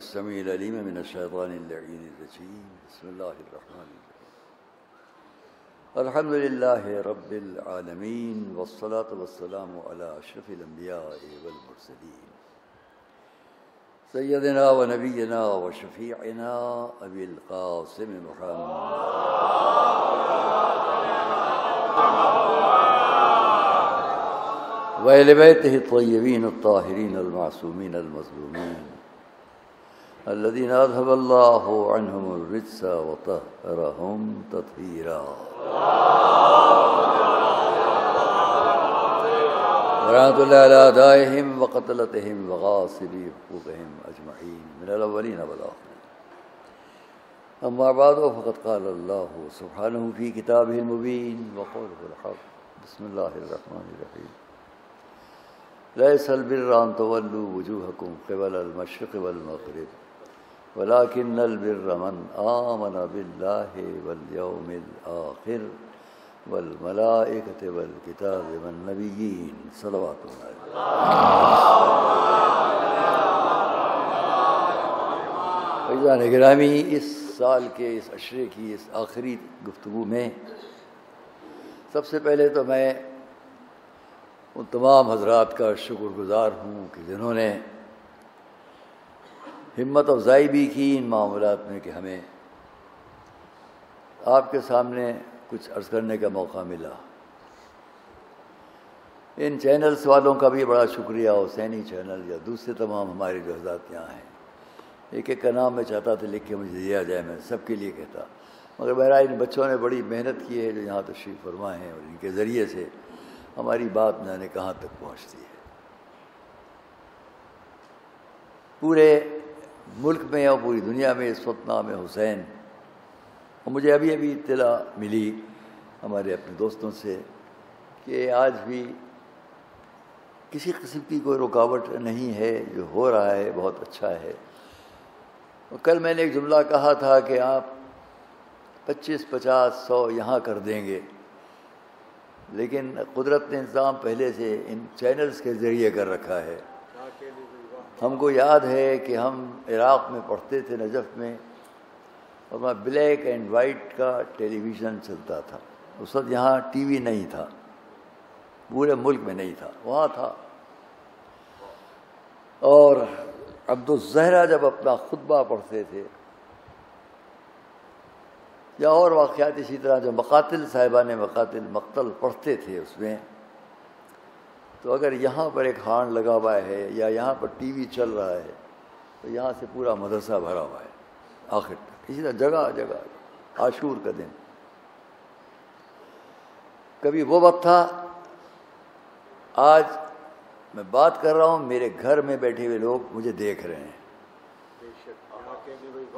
السميع العليم من الشيطان اللعين الرجيم بسم الله الرحمن الرحيم الحمد لله رب العالمين والصلاة والسلام على أشرف الأنبياء والمرسلين سيدنا ونبينا وشفيعنا أبي القاسم محمد وأهل بيته الطيبين الطاهرين المعصومين المظلومين الذين أذهب الله عنهم الرجس وطهرهم تطهيرا ورحمة الله على أعدائهم وقتلتهم وغاصبي حقوقهم أجمعين من الأولين والآخرين أما بعد فقد قال الله سبحانه في كتابه المبين وقوله الحق بسم الله الرحمن الرحيم ليس البر أن تولوا وجوهكم قبل المشرق والمغرب ولكن البر من آمن بالله واليوم الآخر والملائكة والكتاب والنبيين صلوات الله عزیزان گرامی، اس سال کے اس عشرے کی اس آخری گفتگو میں سب سے پہلے تو میں ان تمام حضرات کا شکر گزار ہوں کہ جنہوں نے ہمت افزائی بھی کی ان معاملات میں کہ ہمیں آپ کے سامنے کچھ عرض کرنے کا موقع ملا۔ ان چینلز والوں کا بھی بڑا شکریہ، حسینی چینل یا دوسرے تمام ہمارے جو حضرات یہاں ہیں، ایک ایک کا نام میں چاہتا تھا لکھ کے مجھے دیا جائے، میں سب کے لیے کہتا، مگر بہرحال ان بچوں نے بڑی محنت کی ہے جو یہاں تشریف فرما ہیں، اور ان کے ذریعے سے ہماری بات نہ جانے کہاں تک پہنچتی ہے۔ پورے ملک میں اور پوری دنیا میں اس وقت نام حسین، اور مجھے ابھی اطلاع ملی ہمارے اپنے دوستوں سے کہ آج بھی کسی قسم کی کوئی رکاوٹ نہیں ہے، جو ہو رہا ہے بہت اچھا ہے۔ اور کل میں نے ایک جملہ کہا تھا کہ آپ 25, 50, 100 یہاں کر دیں گے، لیکن قدرت نے انتظام پہلے سے ان چینلز کے ذریعے کر رکھا ہے۔ ہم کو یاد ہے کہ ہم عراق میں پڑھتے تھے، نجف میں، اور وہاں بلیک اینڈ وائٹ کا ٹیلی ویژن چلتا تھا۔ اس وقت یہاں ٹی وی نہیں تھا، پورے ملک میں نہیں تھا، وہاں تھا۔ اور عبدالزہرا جب اپنا خطبہ پڑھتے تھے یا اور واقعات اسی طرح جو مقاتل صاحبان مقتل پڑھتے تھے اس میں، تو اگر یہاں پر ایک ہارن لگا ہوا ہے یا یہاں پر ٹی وی چل رہا ہے تو یہاں سے پورا مدرسہ بھرا ہوا ہے آخر تک، اسی طرح جگہ جگہ۔ عاشور کا دن کبھی وہ وقت تھا، آج میں بات کر رہا ہوں، میرے گھر میں بیٹھے ہوئے لوگ مجھے دیکھ رہے ہیں،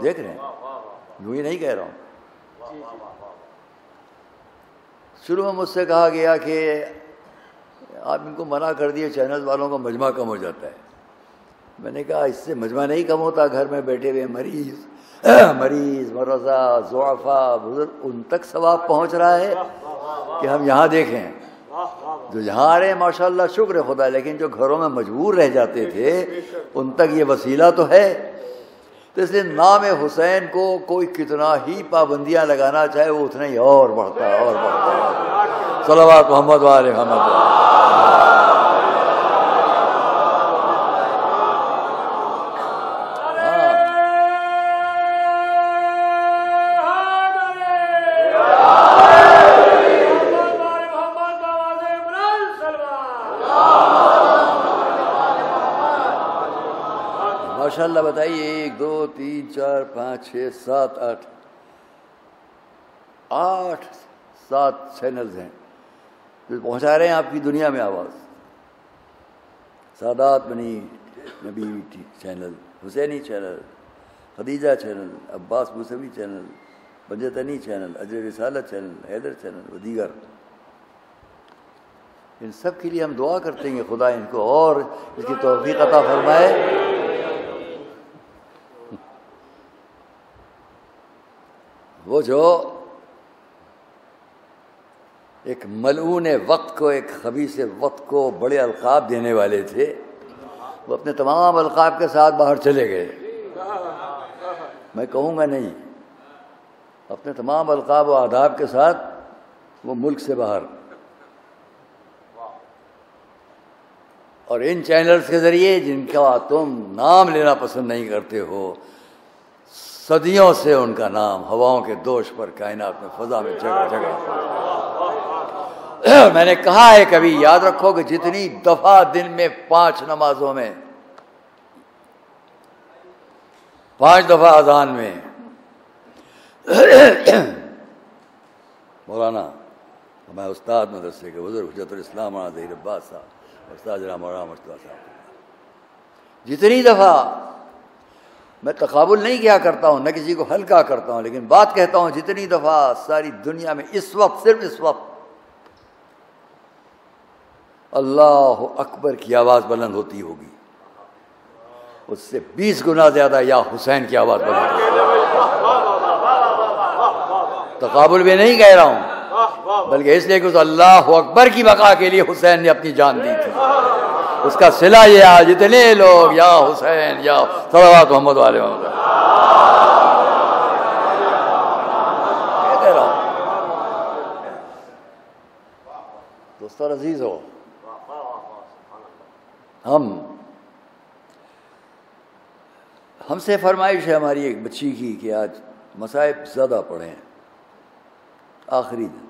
دیکھ رہے ہیں، یوں ہی نہیں کہہ رہا ہوں۔ شروع میں مجھ سے کہا گیا کہ آپ ان کو منع کر دیے، چینل والوں کا مجمع کم ہو جاتا ہے۔ میں نے کہا اس سے مجمع نہیں کم ہوتا، گھر میں بیٹھے ہوئے مریض مرضى ضعفاء بزرگ، ان تک ثواب پہنچ رہا ہے کہ ہم یہاں دیکھیں۔ جو یہاں آ رہے ہیں ماشاءاللہ شکر خدا، لیکن جو گھروں میں مجبور رہ جاتے تھے ان تک یہ وسیلہ تو ہے۔ تو اس لیے نام حسین کو کوئی کتنا ہی پابندیاں لگانا چاہے وہ اتنا ہی اور بڑھتا ہے اور بڑھتا ہے۔ صلوات محمد وآل محمد۔ ماشاءاللہ بتائیے 1 2 3 4 5 6 7 8 7 چینلز ہیں جو پہنچا رہے ہیں آپ کی دنیا میں آواز۔ سادات بنی نبی چینل، حسینی چینل، خدیجہ چینل، عباس موسوی چینل، بنجتنی چینل، اجر رسالت چینل، حیدر چینل و دیگر، ان سب کے لیے ہم دعا کرتے ہیں کہ خدا ان کو اور اس کی توفیق عطا فرمائے۔ وہ جو ایک ملعون وقت کو، ایک خبیث وقت کو بڑے القاب دینے والے تھے، وہ اپنے تمام القاب کے ساتھ باہر چلے گئے۔ میں کہوں گا نہیں، اپنے تمام القاب و آداب کے ساتھ وہ ملک سے باہر، اور ان چینلز کے ذریعے جن کا تم نام لینا پسند نہیں کرتے ہو، صدیوں سے ان کا نام ہواؤں کے دوش پر کائنات میں فضا میں جگہ جگہ۔ میں نے کہا ہے کبھی، یاد رکھو کہ جتنی دفعہ دن میں 5 نمازوں میں 5 دفعہ اذان میں مولانا ہمارے استاد مدرسے کے بزرگ حجت الاسلام مولانا ظہیر عباس صاحب، استاد جناب مولانا مصطفیٰ صاحب، جتنی دفعہ میں تقابل نہیں کیا کرتا ہوں، نہ کسی کو ہلکا کرتا ہوں، لیکن بات کہتا ہوں، جتنی دفعہ ساری دنیا میں اس وقت، صرف اس وقت اللہ اکبر کی آواز بلند ہوتی ہوگی، اس سے 20 گنا زیادہ یا حسین کی آواز بلند ہوگی۔ تقابل میں نہیں کہہ رہا ہوں، بلکہ اس لیے کہ اس اللہ اکبر کی بقا کے لیے حسین نے اپنی جان دی تھی۔ اس کا صلہ یہ ہے، جتنے لوگ یا حسین یا صلوات محمد والے محمد کہہ رہا ہوں۔ دوستو عزیز ہو، ہم سے فرمائش ہے ہماری ایک بچی کی کہ آج مصائب زیادہ پڑھیں، آخری دن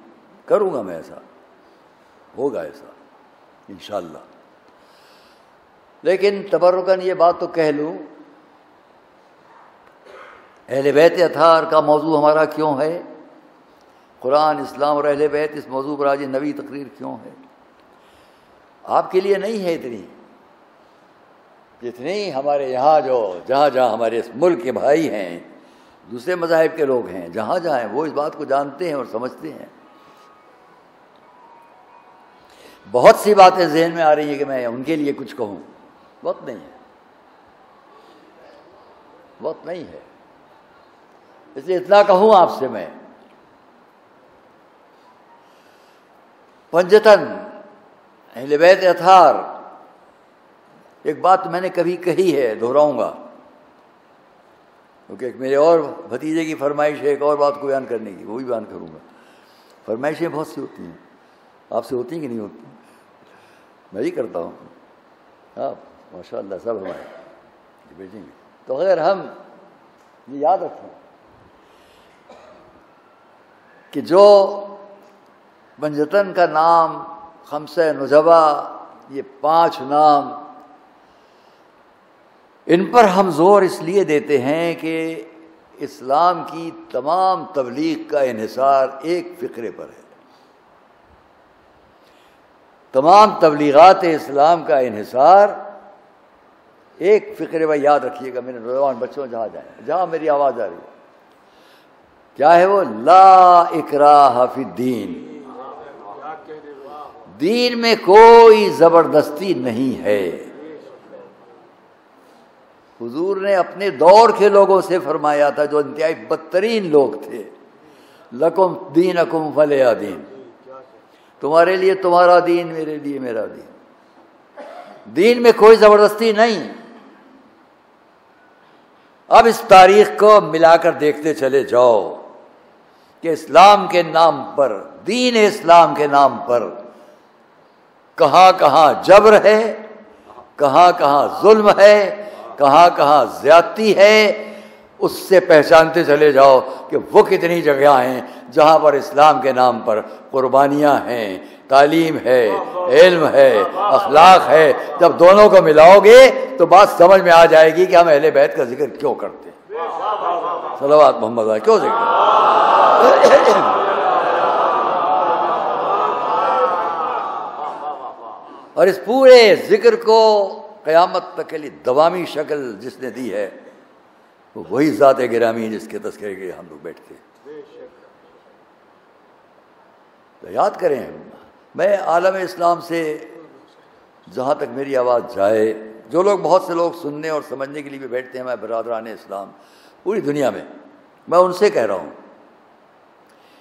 کروں گا میں، ایسا ہوگا ایسا انشاءاللہ، لیکن تبرکاً یہ بات تو کہہ لوں، اہل بیت اطہار کا موضوع ہمارا کیوں ہے، قرآن، اسلام اور اہل بیت، اس موضوع پر آج نبی تقریر کیوں ہے؟ آپ کے لیے نہیں ہے اتنی جتنی ہمارے یہاں جہاں ہمارے اس ملک کے بھائی ہیں، دوسرے مذاہب کے لوگ ہیں، جہاں ہیں وہ اس بات کو جانتے ہیں اور سمجھتے ہیں۔ بہت سی باتیں ذہن میں آ رہی ہیں کہ میں ان کے لیے کچھ کہوں، وقت نہیں ہے، وقت نہیں ہے، اس لیے اتنا کہوں آپ سے میں، پنجتن اہل بیت اطہار، ایک بات میں نے کبھی کہی ہے، دہراؤں گا، کیونکہ ایک میرے اور بھتیجے کی فرمائش ہے ایک اور بات کو بیان کرنے کی، وہ بھی بیان کروں گا۔ فرمائشیں بہت سی ہوتی ہیں، آپ سے ہوتی ہیں کہ نہیں ہوتی؟ میں بھی کرتا ہوں، آپ ماشاء اللہ سب ہمارے بھیجیں گے۔ تو اگر ہم یہ یاد رکھیں کہ جو پنجتن کا نام، خمسہ نجبہ، یہ 5 نام، ان پر ہم زور اس لیے دیتے ہیں کہ اسلام کی تمام تبلیغ کا انحصار ایک فقرے پر ہے، تمام تبلیغات اسلام کا انحصار ایک فقرے پر، یاد رکھیے گا میرے نوجوان بچوں، جہاں جائیں، جہاں میری آواز آ رہی ہے، کیا ہے وہ؟ لا اکراہ فی الدین، دین میں کوئی زبردستی نہیں ہے۔ حضور نے اپنے دور کے لوگوں سے فرمایا تھا جو انتہائی بدترین لوگ تھے، لکم دینکم ولی دین، تمہارے لیے تمہارا دین، میرے لیے میرا دین، دین میں کوئی زبردستی نہیں۔ اب اس تاریخ کو ملا کر دیکھتے چلے جاؤ کہ اسلام کے نام پر، دین اسلام کے نام پر کہاں کہاں جبر ہے، کہاں کہاں ظلم ہے، کہاں کہاں زیادتی ہے، اس سے پہچانتے چلے جاؤ کہ وہ کتنی جگہ ہیں جہاں پر اسلام کے نام پر قربانیاں ہیں، تعلیم ہے، علم ہے، اخلاق ہے۔ جب دونوں کو ملاؤ گے تو بات سمجھ میں آ جائے گی کہ ہم اہل بیت کا ذکر کیوں کرتے ہیں، صلوات محمد علیہ کیوں ذکر۔ اور اس پورے ذکر کو قیامت تک کے لیے دوامی شکل جس نے دی ہے وہ وہی ذات گرامی جس کے تذکرے کے لیے ہم لوگ بیٹھتے ہیں۔ تو یاد کریں، میں عالم اسلام سے جہاں تک میری آواز جائے، جو لوگ، بہت سے لوگ سننے اور سمجھنے کے لیے بھی بیٹھتے ہیں، میں برادران اسلام پوری دنیا میں ان سے کہہ رہا ہوں،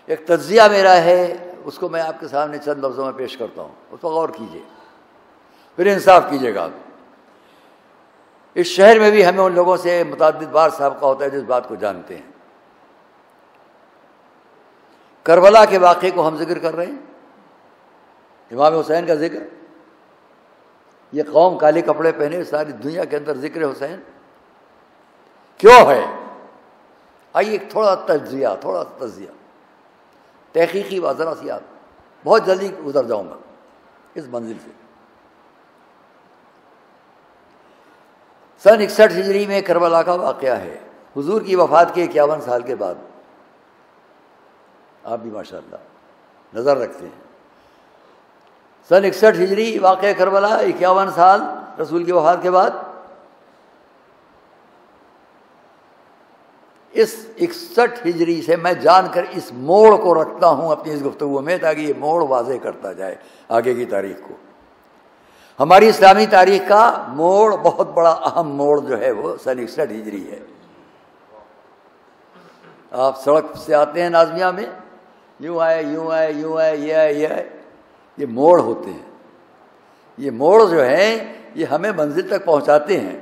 ایک تجزیہ میرا ہے، اس کو میں آپ کے سامنے چند لفظوں میں پیش کرتا ہوں، اس پر غور کیجیے، پھر انصاف کیجیے گا۔ اس شہر میں بھی ہمیں ان لوگوں سے متعدد بار سابقہ ہوتا ہے جو اس بات کو جانتے ہیں۔ کربلا کے واقعے کو ہم ذکر کر رہے ہیں، امام حسین کا ذکر۔ یہ قوم کالے کپڑے پہنے ساری دنیا کے اندر ذکر حسین کیوں ہے؟ آئیے تھوڑا تجزیہ تحقیقی ذرا بہت جلدی گزر جاؤں گا اس منزل سے۔ سن 61 ہجری میں کربلا کا واقعہ ہے، حضور کی وفات کے 51 سال کے بعد۔ آپ بھی ماشاءاللہ نظر رکھتے ہیں، سن 61 ہجری واقعہ کربلا، 51 سال رسول کی وفات کے بعد۔ اس 61 ہجری سے میں جان کر اس موڑ کو رکھتا ہوں اپنی اس گفتگو میں، تاکہ یہ موڑ واضح کرتا جائے آگے کی تاریخ کو۔ ہماری اسلامی تاریخ کا موڑ، بہت بڑا اہم موڑ جو ہے وہ سن 61 ہجری ہے۔ آپ سڑک سے آتے ہیں نازمیہ میں، یوں آئے یوں آئے یوں آئے، یہ آئے یہ آئے، یہ موڑ ہوتے ہیں۔ یہ موڑ جو ہیں یہ ہمیں منزل تک پہنچاتے ہیں۔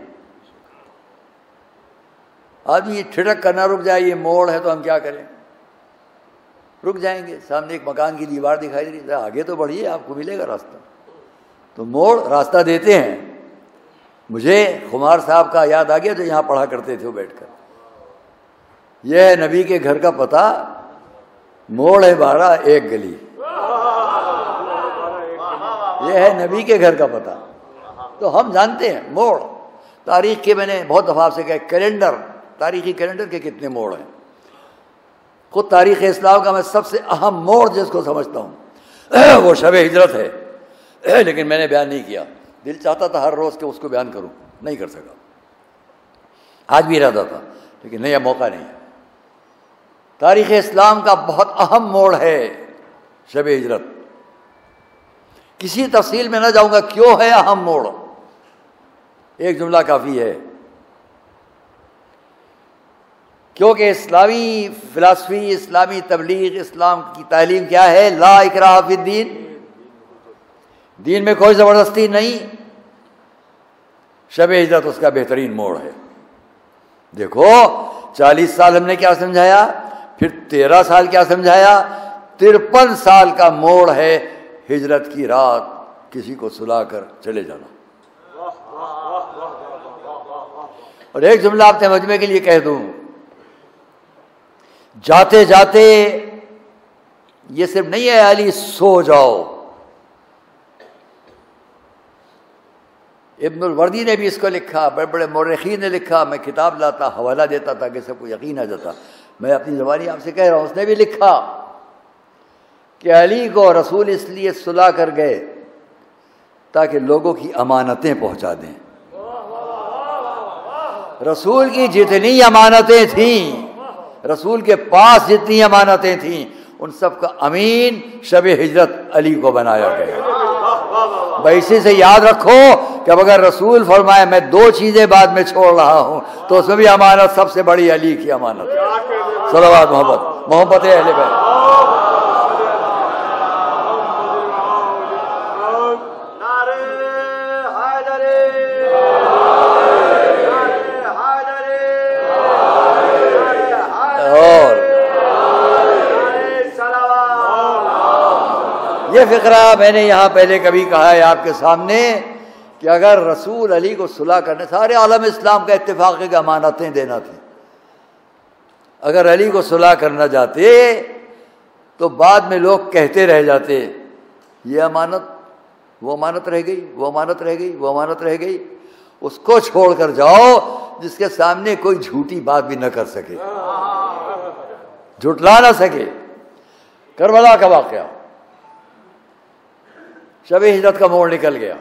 آدمی ٹھٹک کرنا رک جائے، یہ موڑ ہے تو ہم کیا کریں؟ رک جائیں گے، سامنے ایک مکان کی دیوار دکھائی دے رہی ہے، آگے تو بڑھیے آپ کو ملے گا راستہ۔ تو موڑ راستہ دیتے ہیں۔ مجھے خمار صاحب کا یاد آ گیا جو یہاں پڑھا کرتے تھے وہ بیٹھ کر، یہ ہے نبی کے گھر کا پتہ، موڑ ہے 12 ایک گلی، یہ ہے نبی کے گھر کا پتہ۔ تو ہم جانتے ہیں موڑ، تاریخ کے میں نے بہت دفعہ آپ سے کہا کیلنڈر، تاریخی کیلنڈر کے کتنے موڑ ہیں۔ خود تاریخ اسلام کا میں سب سے اہم موڑ جس کو سمجھتا ہوں وہ شب ہجرت ہے، لیکن میں نے بیان نہیں کیا۔ دل چاہتا تھا ہر روز کہ اس کو بیان کروں، نہیں کر سکا۔ آج بھی ارادہ تھا لیکن نہیں، اب موقع نہیں ہے۔ تاریخ اسلام کا بہت اہم موڑ ہے شب ہجرت۔ کسی تفصیل میں نہ جاؤں گا کیوں ہے اہم موڑ، ایک جملہ کافی ہے۔ کیونکہ اسلامی فلسفی، اسلامی تبلیغ، اسلام کی تعلیم کیا ہے؟ لا اکراہ فی الدین، دین میں کوئی زبردستی نہیں۔ شب ہجرت اس کا بہترین موڑ ہے۔ دیکھو 40 سال ہم نے کیا سمجھایا، پھر 13 سال کیا سمجھایا، 53 سال کا موڑ ہے ہجرت کی رات کسی کو سلا کر چلے جانا۔ اور ایک جملہ آپ ترجمے کے لیے کہہ دوں، جاتے جاتے یہ صرف نہیں ہے علی سو جاؤ، ابن الوردی نے بھی اس کو لکھا، بڑے بڑے مورخین نے لکھا، میں کتاب لاتا حوالہ دیتا تھا کہ سب کو یقین آ جاتا، میں اپنی زبانی آپ سے کہہ رہا ہوں۔ اس نے بھی لکھا کہ علی کو رسول اس لیے سلا کر گئے تاکہ لوگوں کی امانتیں پہنچا دیں۔ رسول کی جتنی امانتیں تھیں، رسول کے پاس جتنی امانتیں تھیں، ان سب کا امین شب ہجرت علی کو بنایا گیا۔ بھائی اسی سے یاد رکھو کہ اب اگر رسول فرمائے میں 2 چیزیں بعد میں چھوڑ رہا ہوں تو اس میں بھی امانت سب سے بڑی علی کی امانت ہے۔ صلوات محبت اہل بیت۔ یہ فقرہ میں نے یہاں پہلے کبھی کہا ہے آپ کے سامنے کہ اگر رسول علی کو صلح کرنے، سارے عالم اسلام کا اتفاق ہے کہ امانتیں دینا تھی، اگر علی کو صلح کرنا جاتے تو بعد میں لوگ کہتے رہ جاتے یہ امانت، وہ امانت رہ گئی، وہ امانت رہ گئی، وہ امانت رہ گئی۔ اس کو چھوڑ کر جاؤ جس کے سامنے کوئی جھوٹی بات بھی نہ کر سکے، جھٹلا نہ سکے۔ کربلا کا واقعہ، شب ہجرت کا موڑ نکل گیا۔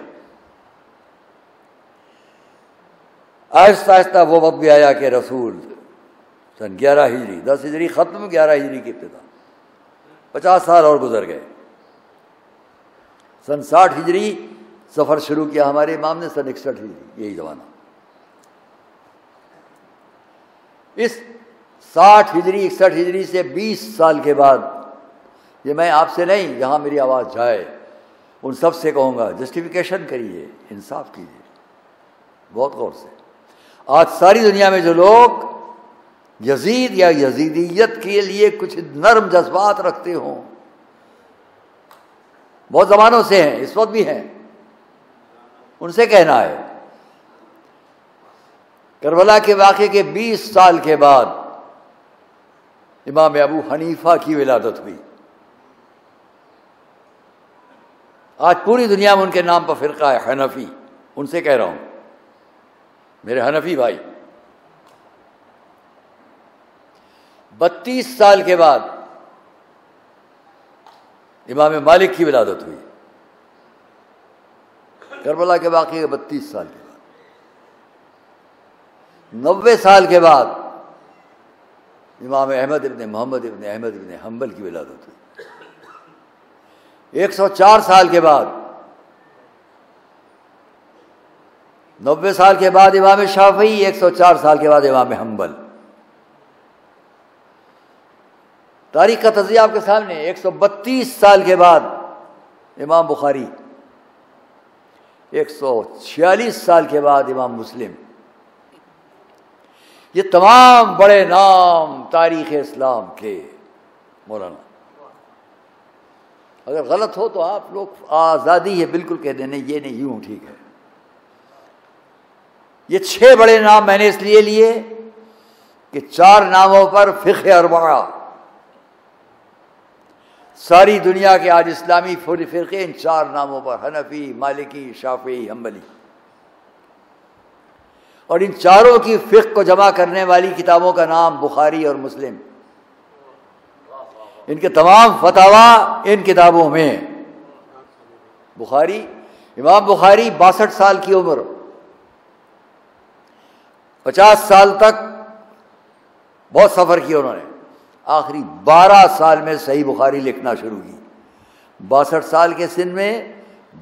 آہستہ آہستہ وہ وقت بھی آیا کہ رسول سن 11 ہجری، 10 ہجری ختم، 11 ہجری کی ابتدا، 50 سال اور گزر گئے۔ سن 60 ہجری سفر شروع کیا ہمارے امام نے، سن 61 ہجری یہی زمانہ۔ اس 60 ہجری 61 ہجری سے 20 سال کے بعد، یہ میں آپ سے نہیں، جہاں میری آواز جائے ان سب سے کہوں گا جسٹیفیکیشن کریے، انصاف کیجیے بہت غور سے۔ آج ساری دنیا میں جو لوگ یزید یا یزیدیت کے لیے کچھ نرم جذبات رکھتے ہوں، بہت زمانوں سے ہیں، اس وقت بھی ہیں، ان سے کہنا ہے کربلا کے واقعے کے 20 سال کے بعد امام ابو حنیفہ کی ولادت ہوئی۔ آج پوری دنیا میں ان کے نام پر فرقہ ہے حنفی، ان سے کہہ رہا ہوں میرے حنفی بھائی۔ 32 سال کے بعد امام مالک کی ولادت ہوئی، کربلا کے واقعے کے 32 سال کے بعد۔ 90 سال کے بعد امام احمد ابن محمد ابن احمد ابن حنبل کی ولادت ہوئی۔ 104 سال کے بعد 90 سال کے بعد امام شافعی، 104 سال کے بعد امام حنبل۔ تاریخ کا تجزیہ آپ کے سامنے۔ 132 سال کے بعد امام بخاری، 146 سال کے بعد امام مسلم۔ یہ تمام بڑے نام تاریخ اسلام کے۔ مولانا اگر غلط ہو تو آپ لوگ آزادی ہے بالکل کہہ دیں، نہیں یہ نہیں یوں ٹھیک ہے۔ یہ 6 بڑے نام میں نے اس لیے لیے کہ 4 ناموں پر فقہ اربعہ، ساری دنیا کے آج اسلامی فرقے ان 4 ناموں پر، حنفی، مالکی، شافعی، حنبلی، اور ان چاروں کی فقہ کو جمع کرنے والی کتابوں کا نام بخاری اور مسلم۔ ان کے تمام فتاوا ان کتابوں میں۔ بخاری، امام بخاری 62 سال کی عمر، 50 سال تک بہت سفر کیا انہوں نے، آخری 12 سال میں صحیح بخاری لکھنا شروع کی۔ 62 سال کے سن میں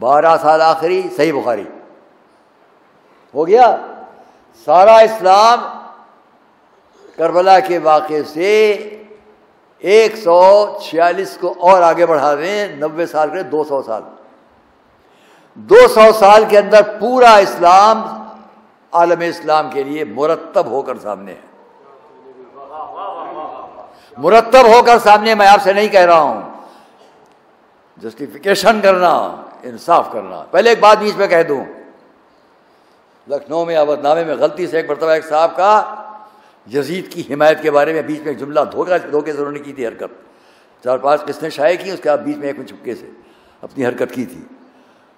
12 سال آخری صحیح بخاری ہو گیا۔ سارا اسلام کربلا کے واقعے سے 146 کو اور آگے بڑھا دیں، 90 سال کے 200 سال، 200 سال کے اندر پورا اسلام عالم اسلام کے لیے مرتب ہو کر سامنے ہے۔ مرتب ہو کر سامنے۔ میں آپ سے نہیں کہہ رہا ہوں جسٹیفیکیشن کرنا، انصاف کرنا۔ پہلے ایک بات بیچ میں کہہ دوں، لکھنؤ میں عبد نامے میں غلطی سے ایک مرتبہ ایک صاحب کا یزید کی حمایت کے بارے میں بیچ میں ایک جملہ دھوکے سے انہوں نے کی تھی حرکت، 4-5 قسطیں شائع کی، اس کے بعد بیچ میں ایک چھپکے سے اپنی حرکت کی تھی۔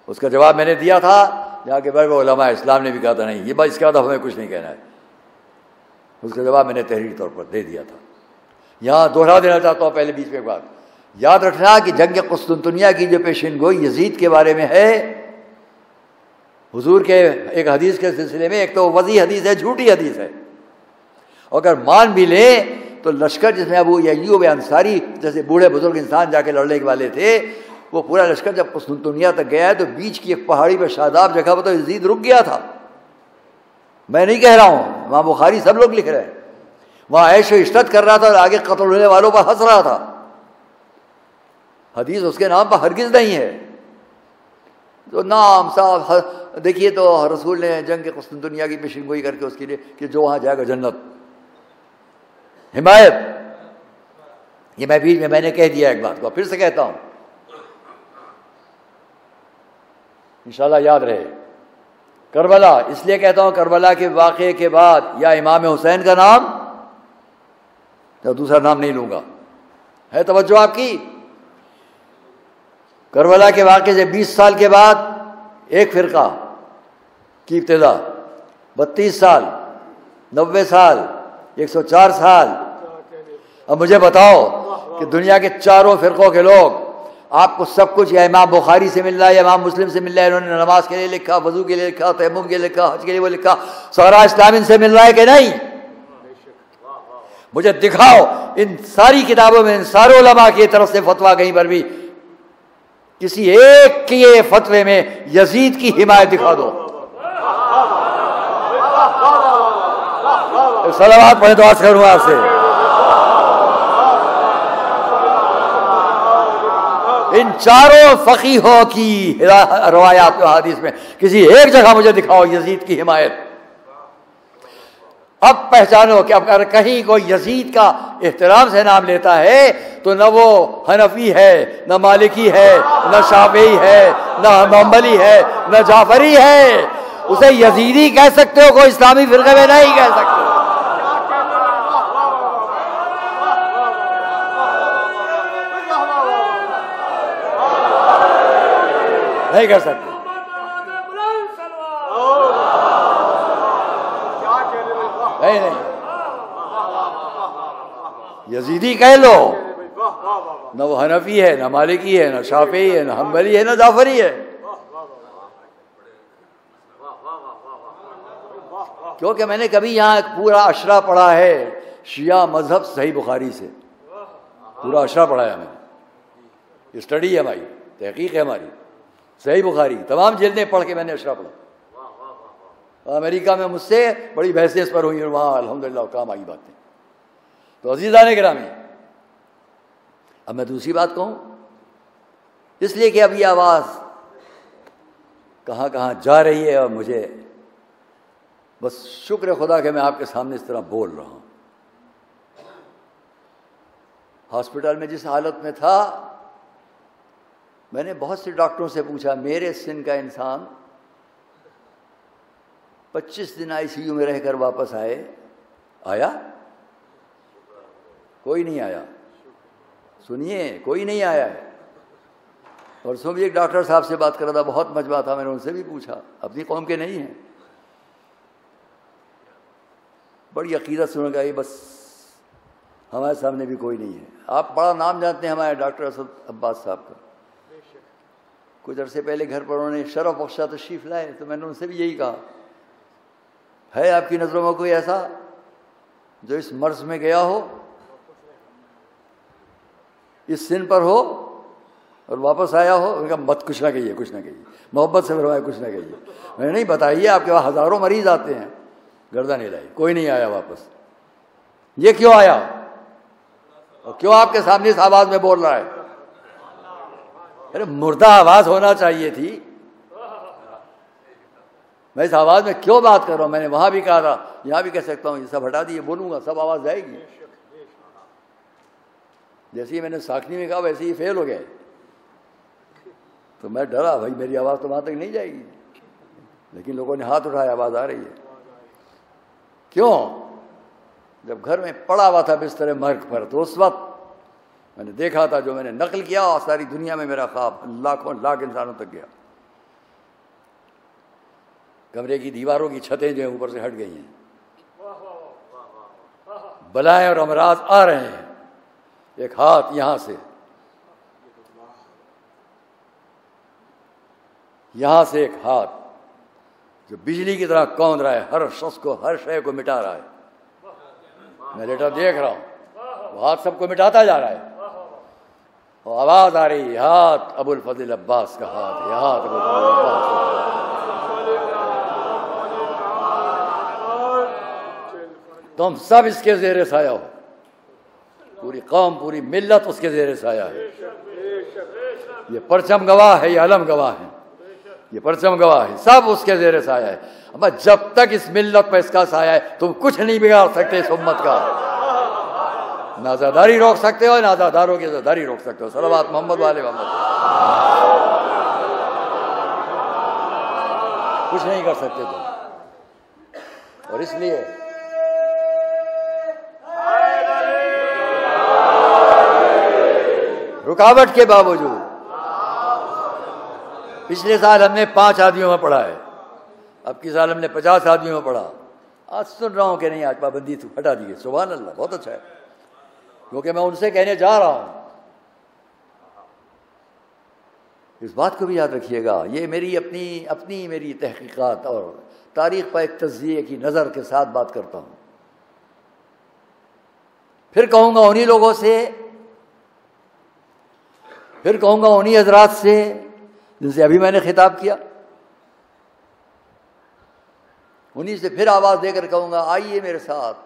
اس کا جواب میں نے دیا تھا، جہاں کے بڑے علماء اسلام نے بھی کہا تھا نہیں یہ بات اس کے بعد ہمیں کچھ نہیں کہنا ہے۔ اس کا جواب میں نے تحریری طور پر دے دیا تھا۔ یہاں دوہرا دینا چاہتا ہوں پہلے بیچ میں ایک بات یاد رکھنا کہ جنگ قسطنطنیہ کی جو پیشین گوئی یزید کے بارے میں ہے، حضور کے ایک حدیث کے سلسلے میں، ایک تو وضیح حدیث ہے، جھوٹی حدیث ہے، اگر مان بھی لیں تو لشکر جس میں ابو ایوب انصاری جیسے بوڑھے بزرگ انسان جا کے لڑنے والے تھے، وہ پورا لشکر جب قسطنطنیہ تک گیا ہے تو بیچ کی ایک پہاڑی پہ شاداب جگہ پر تو یزید رک گیا تھا۔ میں نہیں کہہ رہا ہوں، وہاں بخاری سب لوگ لکھ رہے ہیں، وہاں عیش و عشرت کر رہا تھا اور آگے قتل ہونے والوں پر ہنس رہا تھا۔ حدیث اس کے نام پر ہرگز نہیں ہے۔ تو نام صاحب دیکھیے تو رسول نے جنگ قسطنطنیہ کی پیشین گوئی کر کے اس کے لیے کہ جو وہاں جائے گا جنت، حمایت۔ یہ میں بیچ میں نے کہہ دیا ایک بات کو، پھر سے کہتا ہوں انشاءاللہ یاد رہے۔ کربلا اس لیے کہتا ہوں کربلا کے واقعے کے بعد یا امام حسین کا نام یا دوسرا نام نہیں لوں گا، ہے توجہ آپ کی؟ کربلا کے واقعے سے 20 سال کے بعد ایک فرقہ کی ابتدا، 32 سال، 90 سال، 104 سال۔ اب مجھے بتاؤ کہ دنیا کے چاروں فرقوں کے لوگ آپ کو سب کچھ یا امام بخاری سے مل رہا ہے یا امام مسلم سے مل رہا ہے، انہوں نے نماز کے لیے لکھا، وضو کے لیے لکھا، تیمم کے لیے لکھا، حج کے لیے وہ لکھا، سارا اسلام ان سے مل رہا ہے کہ نہیں؟ مجھے دکھاؤ ان ساری کتابوں میں، ان سارے علماء کی طرف سے فتویٰ کہیں پر بھی کسی ایک کے فتوے میں یزید کی حمایت دکھا دو۔ صلوات پڑھیں، دعا کروں آپ سے۔ ان چاروں فقیہوں کی روایات و حدیث میں کسی ایک جگہ مجھے دکھاؤ یزید کی حمایت۔ اب پہچانو کہ اگر کہیں کوئی یزید کا احترام سے نام لیتا ہے تو نہ وہ حنفی ہے، نہ مالکی ہے، نہ شافعی ہے، نہ حنبلی ہے، نہ جعفری ہے. اسے یزیدی کہہ سکتے ہو، کوئی اسلامی فرقے میں نہیں کہہ سکتے. نہیں کر سکتے. نہیں یزیدی کہہ لو، نہ وہ حنفی ہے، نہ مالکی ہے، نہ شافعی ہے، نہ حنبلی ہے، نہ جعفری ہے. کیونکہ میں نے کبھی یہاں ایک پورا اشرا پڑھا ہے شیعہ مذہب صحیح بخاری سے، پورا اشرا پڑھایا میں نے. اسٹڈی ہے ہماری، تحقیق ہے ہماری. صحیح بخاری تمام جلدیں پڑھ کے میں نے اشرا پڑھا. امریکہ میں مجھ سے بڑی بحثیں اس پر ہوئی اور وہاں الحمدللہ کام آئی باتیں. تو عزیزان گرامی، اب میں دوسری بات کہوں، اس لیے کہ اب یہ آواز کہاں کہاں جا رہی ہے، اور مجھے بس شکر خدا کہ میں آپ کے سامنے اس طرح بول رہا ہوں. ہاسپٹل میں جس حالت میں تھا، میں نے بہت سے ڈاکٹروں سے پوچھا، میرے سن کا انسان 25 دن ICU میں رہ کر واپس آیا؟ کوئی نہیں آیا. سنیے، کوئی نہیں آیا ہے. پرسوں بھی ایک ڈاکٹر صاحب سے بات کر رہا تھا، بہت مجمع تھا، میں نے ان سے بھی پوچھا، اپنی قوم کے نہیں ہیں. بڑی عقیدت سن گئی، بس ہمارے سامنے بھی کوئی نہیں ہے. آپ بڑا نام جانتے ہیں ہمارے ڈاکٹر اسد عباس صاحب کا. کچھ عرصے پہلے گھر پر انہوں نے شرف بخشا تشریف لائے، تو میں نے ان سے بھی یہی کہا، ہے آپ کی نظروں میں کوئی ایسا جو اس مرض میں گیا ہو، اس سن پر ہو اور واپس آیا ہو؟ ان کا مت کچھ نہ کہیے، کچھ نہ کہیے، محبت سے فرمایا کچھ نہ کہیے. میں نے نہیں بتائیے، آپ کے وہاں ہزاروں مریض آتے ہیں، گردن ہلائی، کوئی نہیں آیا واپس. یہ کیوں آیا اور کیوں آپ کے سامنے اس آواز میں بول رہا ہے؟ ارے مردہ آواز ہونا چاہیے تھی. میں اس آواز میں کیوں بات کر رہا ہوں؟ میں نے وہاں بھی کہا تھا، یہاں بھی کہہ سکتا ہوں. یہ سب ہٹا دیے، بولوں گا سب آواز جائے گی. جیسے ہی میں نے ساکنی میں کہا ویسے ہی فیل ہو گئے. تو میں ڈرا، بھائی میری آواز تو وہاں تک نہیں جائے گی. لیکن لوگوں نے ہاتھ اٹھایا، آواز آ رہی ہے. کیوں؟ جب گھر میں پڑا ہوا تھا بستر مرگ پر، تو اس وقت میں نے دیکھا تھا جو میں نے نقل کیا، اور ساری دنیا میں میرا خواب لاکھوں لاکھ انسانوں تک گیا. کمرے کی دیواروں کی چھتیں جو ہیں اوپر سے ہٹ گئی ہیں، بلائیں اور امراض آ رہے ہیں. ایک ہاتھ یہاں سے، یہاں سے ایک ہاتھ جو بجلی کی طرح کون رہا ہے، ہر شخص کو، ہر شے کو مٹا رہا ہے. میں لیٹا دیکھ رہا ہوں، وہ ہاتھ سب کو مٹاتا جا رہا ہے. اور آواز آ رہی ہے، ہاتھ ابو الفضل عباس کا ہاتھ ہے، ہاتھ ابو الفضل عباس کا. تم سب اس کے زیر سایہ ہو، پوری قوم، پوری ملت اس کے زیر سایہ ہے. یہ پرچم گواہ ہے، یہ علم گواہ ہے، یہ پرچم گواہ ہے، سب اس کے زیر سایہ ہے. اب جب تک اس ملت پر اس کا سایہ ہے، تم کچھ نہیں بگاڑ سکتے اس امت کا. نہ زاداری روک سکتے ہو، نہ زاداروں کی زاداری روک سکتے ہو. صلوات محمد والے محمد. کچھ نہیں کر سکتے تم. اور اس لیے رکاوٹ کے باوجود پچھلے سال ہم نے 5 آدمیوں میں پڑھا ہے، اب کی سال ہم نے 50 آدمیوں میں پڑھا. آج سن رہا ہوں کہ نہیں، آج پابندی ہٹا دیے. سبحان اللہ، بہت اچھا ہے. کیونکہ میں ان سے کہنے جا رہا ہوں، اس بات کو بھی یاد رکھیے گا، یہ میری اپنی میری تحقیقات اور تاریخ پر ایک تجزیے کی نظر کے ساتھ بات کرتا ہوں. پھر کہوں گا انہی لوگوں سے، پھر کہوں گا انہی حضرات سے جن سے ابھی میں نے خطاب کیا، انہی سے پھر آواز دے کر کہوں گا آئیے میرے ساتھ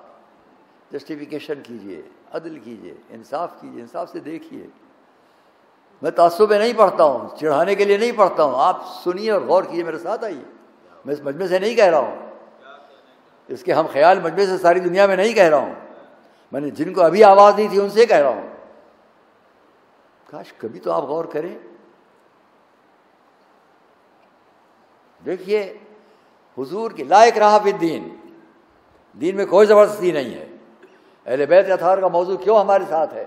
جسٹیفیکیشن کیجئے، عدل کیجئے، انصاف کیجئے، انصاف سے دیکھیے. میں تعصب میں نہیں پڑھتا ہوں، چڑھانے کے لیے نہیں پڑھتا ہوں. آپ سنیے اور غور کیجئے، میرے ساتھ آئیے. میں اس مجمع سے نہیں کہہ رہا ہوں، اس کے ہم خیال مجمع سے ساری دنیا میں نہیں کہہ رہا ہوں، میں نے جن کو ابھی آواز دی تھی ان سے کہہ رہا ہوں. کاش کبھی تو آپ غور کریں. دیکھیے حضور کی لا اکراہ فی الدین، دین میں کوئی زبردستی نہیں ہے. اہل بیت اطہار کا موضوع کیوں ہمارے ساتھ ہے؟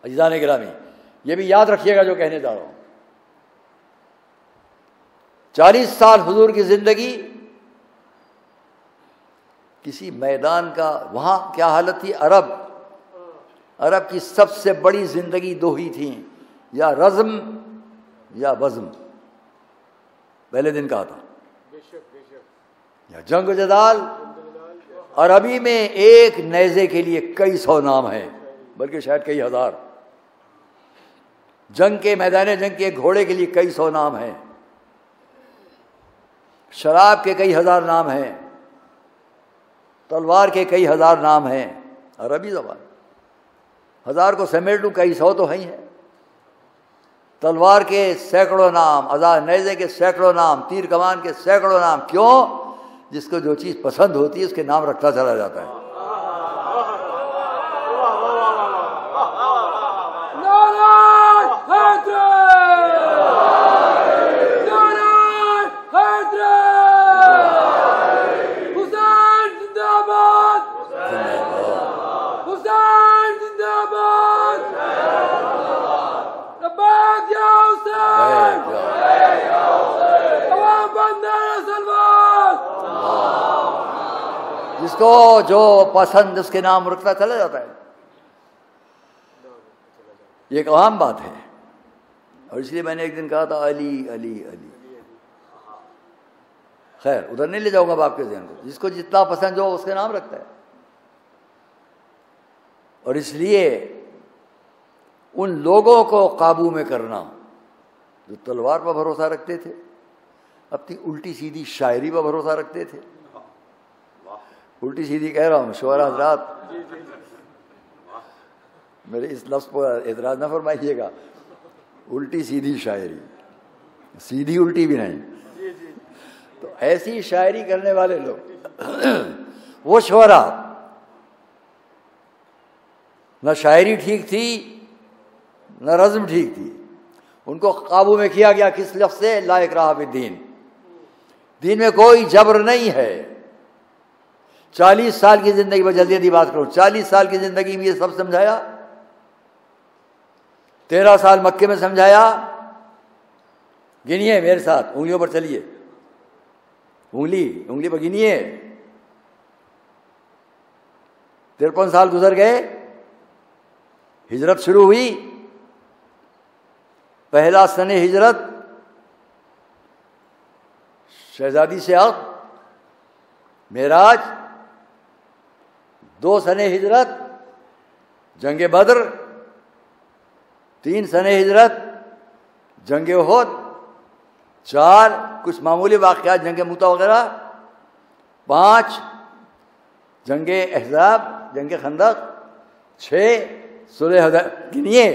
عزیزان گرامی، یہ بھی یاد رکھیے گا جو کہنے جا رہا ہوں. 40 سال حضور کی زندگی کسی میدان کا، وہاں کیا حالت تھی؟ عرب کی سب سے بڑی زندگی دو ہی تھیں، یا رزم یا بزم. پہلے دن کہا تھا یا جنگ و جدال. عربی میں ایک نیزے کے لیے کئی سو نام ہیں، بلکہ شاید کئی ہزار. جنگ کے میدان جنگ کے ایک گھوڑے کے لیے کئی سو نام ہیں. شراب کے کئی ہزار نام ہیں، تلوار کے کئی ہزار نام ہیں. عربی زبان، ہزار کو سمیٹ لوں کئی سو تو ہیں. تلوار کے سینکڑوں نام، نیزے کے سینکڑوں نام، تیر کمان کے سینکڑوں نام. کیوں؟ جس کو جو چیز پسند ہوتی ہے اس کے نام رکھتا چلا جاتا ہے. جس کو جو پسند اس کے نام رکھتا چلا جاتا ہے. یہ ایک عام بات ہے، اور اس لیے میں نے ایک دن کہا تھا علی علی علی. خیر ادھر نہیں لے جاؤں گا آپ کے ذہن کو. جس کو جتنا پسند ہو اس کے نام رکھتا ہے. اور اس لیے ان لوگوں کو قابو میں کرنا جو تلوار پر بھروسہ رکھتے تھے، اپنی الٹی سیدھی شاعری پر بھروسہ رکھتے تھے. الٹی سیدھی کہہ رہا ہوں شعراء حضرات، میرے اس لفظ پر اعتراض نہ فرمائیے گا. الٹی سیدھی شاعری، سیدھی الٹی بھی نہیں. تو ایسی شاعری کرنے والے لوگ، وہ شعراء نہ شاعری ٹھیک تھی نہ رزم ٹھیک تھی، ان کو قابو میں کیا گیا. کس لفظ سے؟ لا اکراہ فی الدین. دین میں کوئی جبر نہیں ہے. 40 سال کی زندگی میں، جلدی جلدی بات کروں، 40 سال کی زندگی میں یہ سب سمجھایا. 13 سال مکے میں سمجھایا. گنیے میرے ساتھ، انگلیوں پر چلیے، انگلی پر گنیے. 53 سال گزر گئے، ہجرت شروع ہوئی. پہلا سن ہجرت شہزادی سے عقد، معراج. 2 سن ہجرت جنگ بدر. 3 سن ہجرت جنگ احد. 4 کچھ معمولی واقعات جنگ موتا وغیرہ. 5 جنگ احزاب، جنگ خندق. 6 صلح حدیبیہ. گنیے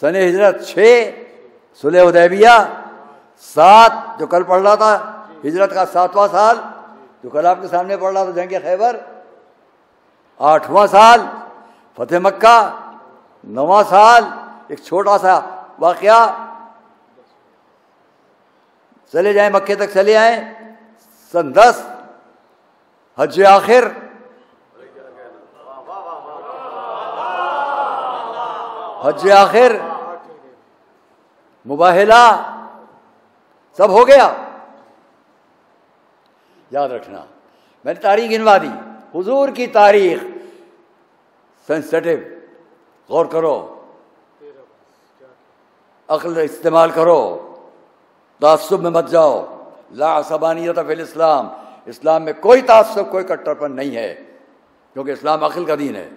سن ہجرت 6 صلح حدیبیہ. 7 جو کل پڑھ رہا تھا ہجرت کا 7واں سال، جو کل آپ کے سامنے پڑھ رہا تھا جنگ خیبر. 8واں سال فتح مکہ. 9واں سال ایک چھوٹا سا واقعہ، چلے جائیں مکے تک چلے آئیں. سن 10 حج آخر. حج آخر مباہلہ سب ہو گیا. یاد رکھنا، میں نے تاریخ گنوا دی. حضور کی تاریخ سینسٹیو، غور کرو، عقل استعمال کرو، تعصب میں مت جاؤ. لا عصبانیت فی الاسلام. اسلام میں کوئی تعصب، کوئی کٹرپن نہیں ہے، کیونکہ اسلام عقل کا دین ہے.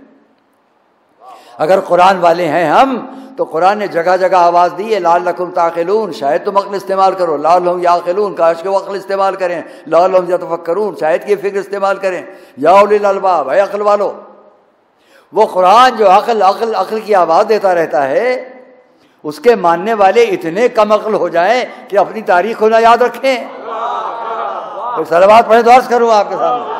اگر قرآن والے ہیں ہم تو قرآن نے جگہ جگہ آواز دی ہے لعلکم تعقلون، شاید تم عقل استعمال کرو. لعلہم یعقلون، کاش کہ وہ عقل استعمال کریں. لعلہم یتفکرون، شاید کہ فکر استعمال کریں. یا اولی الالباب، اے عقل والو. وہ قرآن جو عقل کی آواز دیتا رہتا ہے، اس کے ماننے والے اتنے کم عقل ہو جائیں کہ اپنی تاریخ کو نہ یاد رکھیں. ایک صلوات پڑھیں تو عرض کروں آپ کے سامنے.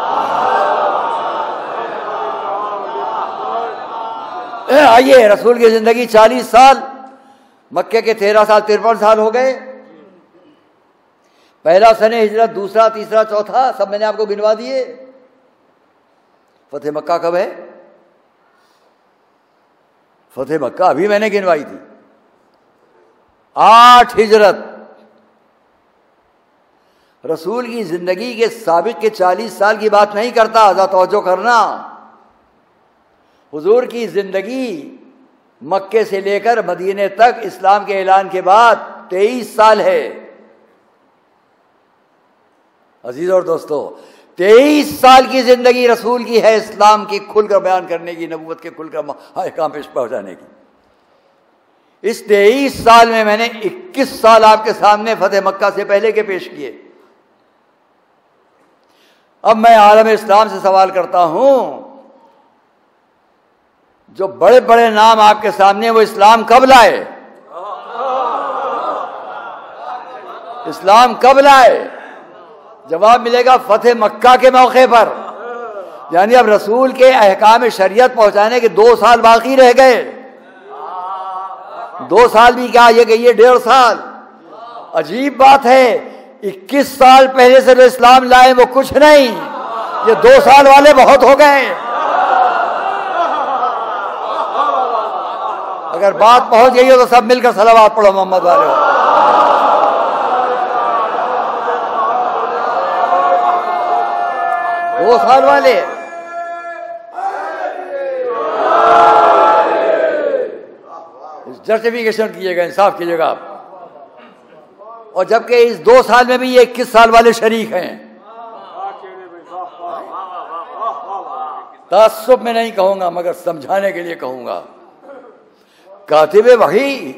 آئیے، رسول کی زندگی 40 سال، مکے کے 13 سال 53 سال ہو گئے. پہلا سن ہجرت، دوسرا، تیسرا، چوتھا، سب میں نے آپ کو گنوا دیے. فتح مکہ کب ہے؟ فتح مکہ ابھی میں نے گنوائی تھی. 8 ہجرت. رسول کی زندگی کے سابق کے 40 سال کی بات نہیں کرتا، ذرا توجہ کرنا. حضور کی زندگی مکے سے لے کر مدینے تک اسلام کے اعلان کے بعد 23 سال ہے. عزیز اور دوستو، 23 سال کی زندگی رسول کی ہے اسلام کی کھل کر بیان کرنے کی، نبوت کے کھل کر احکام پیش پہنچانے کی. اس 23 سال میں نے 21 سال آپ کے سامنے فتح مکہ سے پہلے کے پیش کیے. اب میں عالم اسلام سے سوال کرتا ہوں، جو بڑے بڑے نام آپ کے سامنے، وہ اسلام کب لائے؟ اسلام کب لائے؟ جواب ملے گا فتح مکہ کے موقع پر. یعنی اب رسول کے احکام شریعت پہنچانے کے 2 سال باقی رہ گئے. 2 سال بھی کیا، یہ کہیے 1.5 سال. عجیب بات ہے، 21 سال پہلے سے جو اسلام لائے وہ کچھ نہیں، یہ 2 سال والے بہت ہو گئے. اگر بات پہنچ گئی ہو تو سب مل کر صلوات پڑھو محمد والے. 2 سال والے. جسٹیفیکیشن کیجیے گا، انصاف کیجیے گا آپ. اور جبکہ اس 2 سال میں بھی یہ 21 سال والے شریک ہیں. تعصب میں نہیں کہوں گا مگر سمجھانے کے لیے کہوں گا. کاتب وحی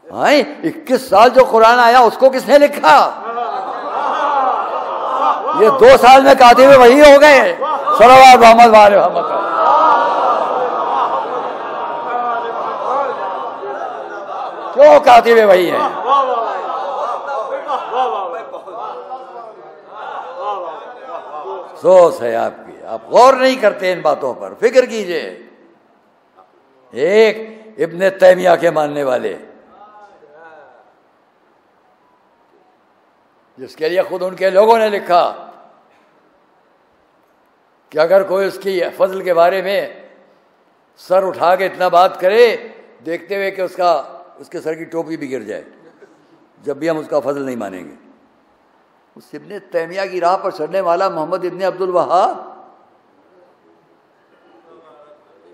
21 سال جو قرآن آیا اس کو کس نے لکھا؟ یہ 2 سال میں کاتب وحی ہو گئے. صلوات محمد والے محمد. کیوں کاتب وحی ہیں؟ افسوس ہے آپ کی، آپ غور نہیں کرتے ان باتوں پر. فکر کیجئے. ایک ابن تیمیہ کے ماننے والے، جس کے لیے خود ان کے لوگوں نے لکھا کہ اگر کوئی اس کی فضل کے بارے میں سر اٹھا کے اتنا بات کرے، دیکھتے ہوئے کہ اس کے سر کی ٹوپی بھی گر جائے، جب بھی ہم اس کا فضل نہیں مانیں گے. اس ابن تیمیہ کی راہ پر چڑھنے والا محمد ابن عبد الوہاب،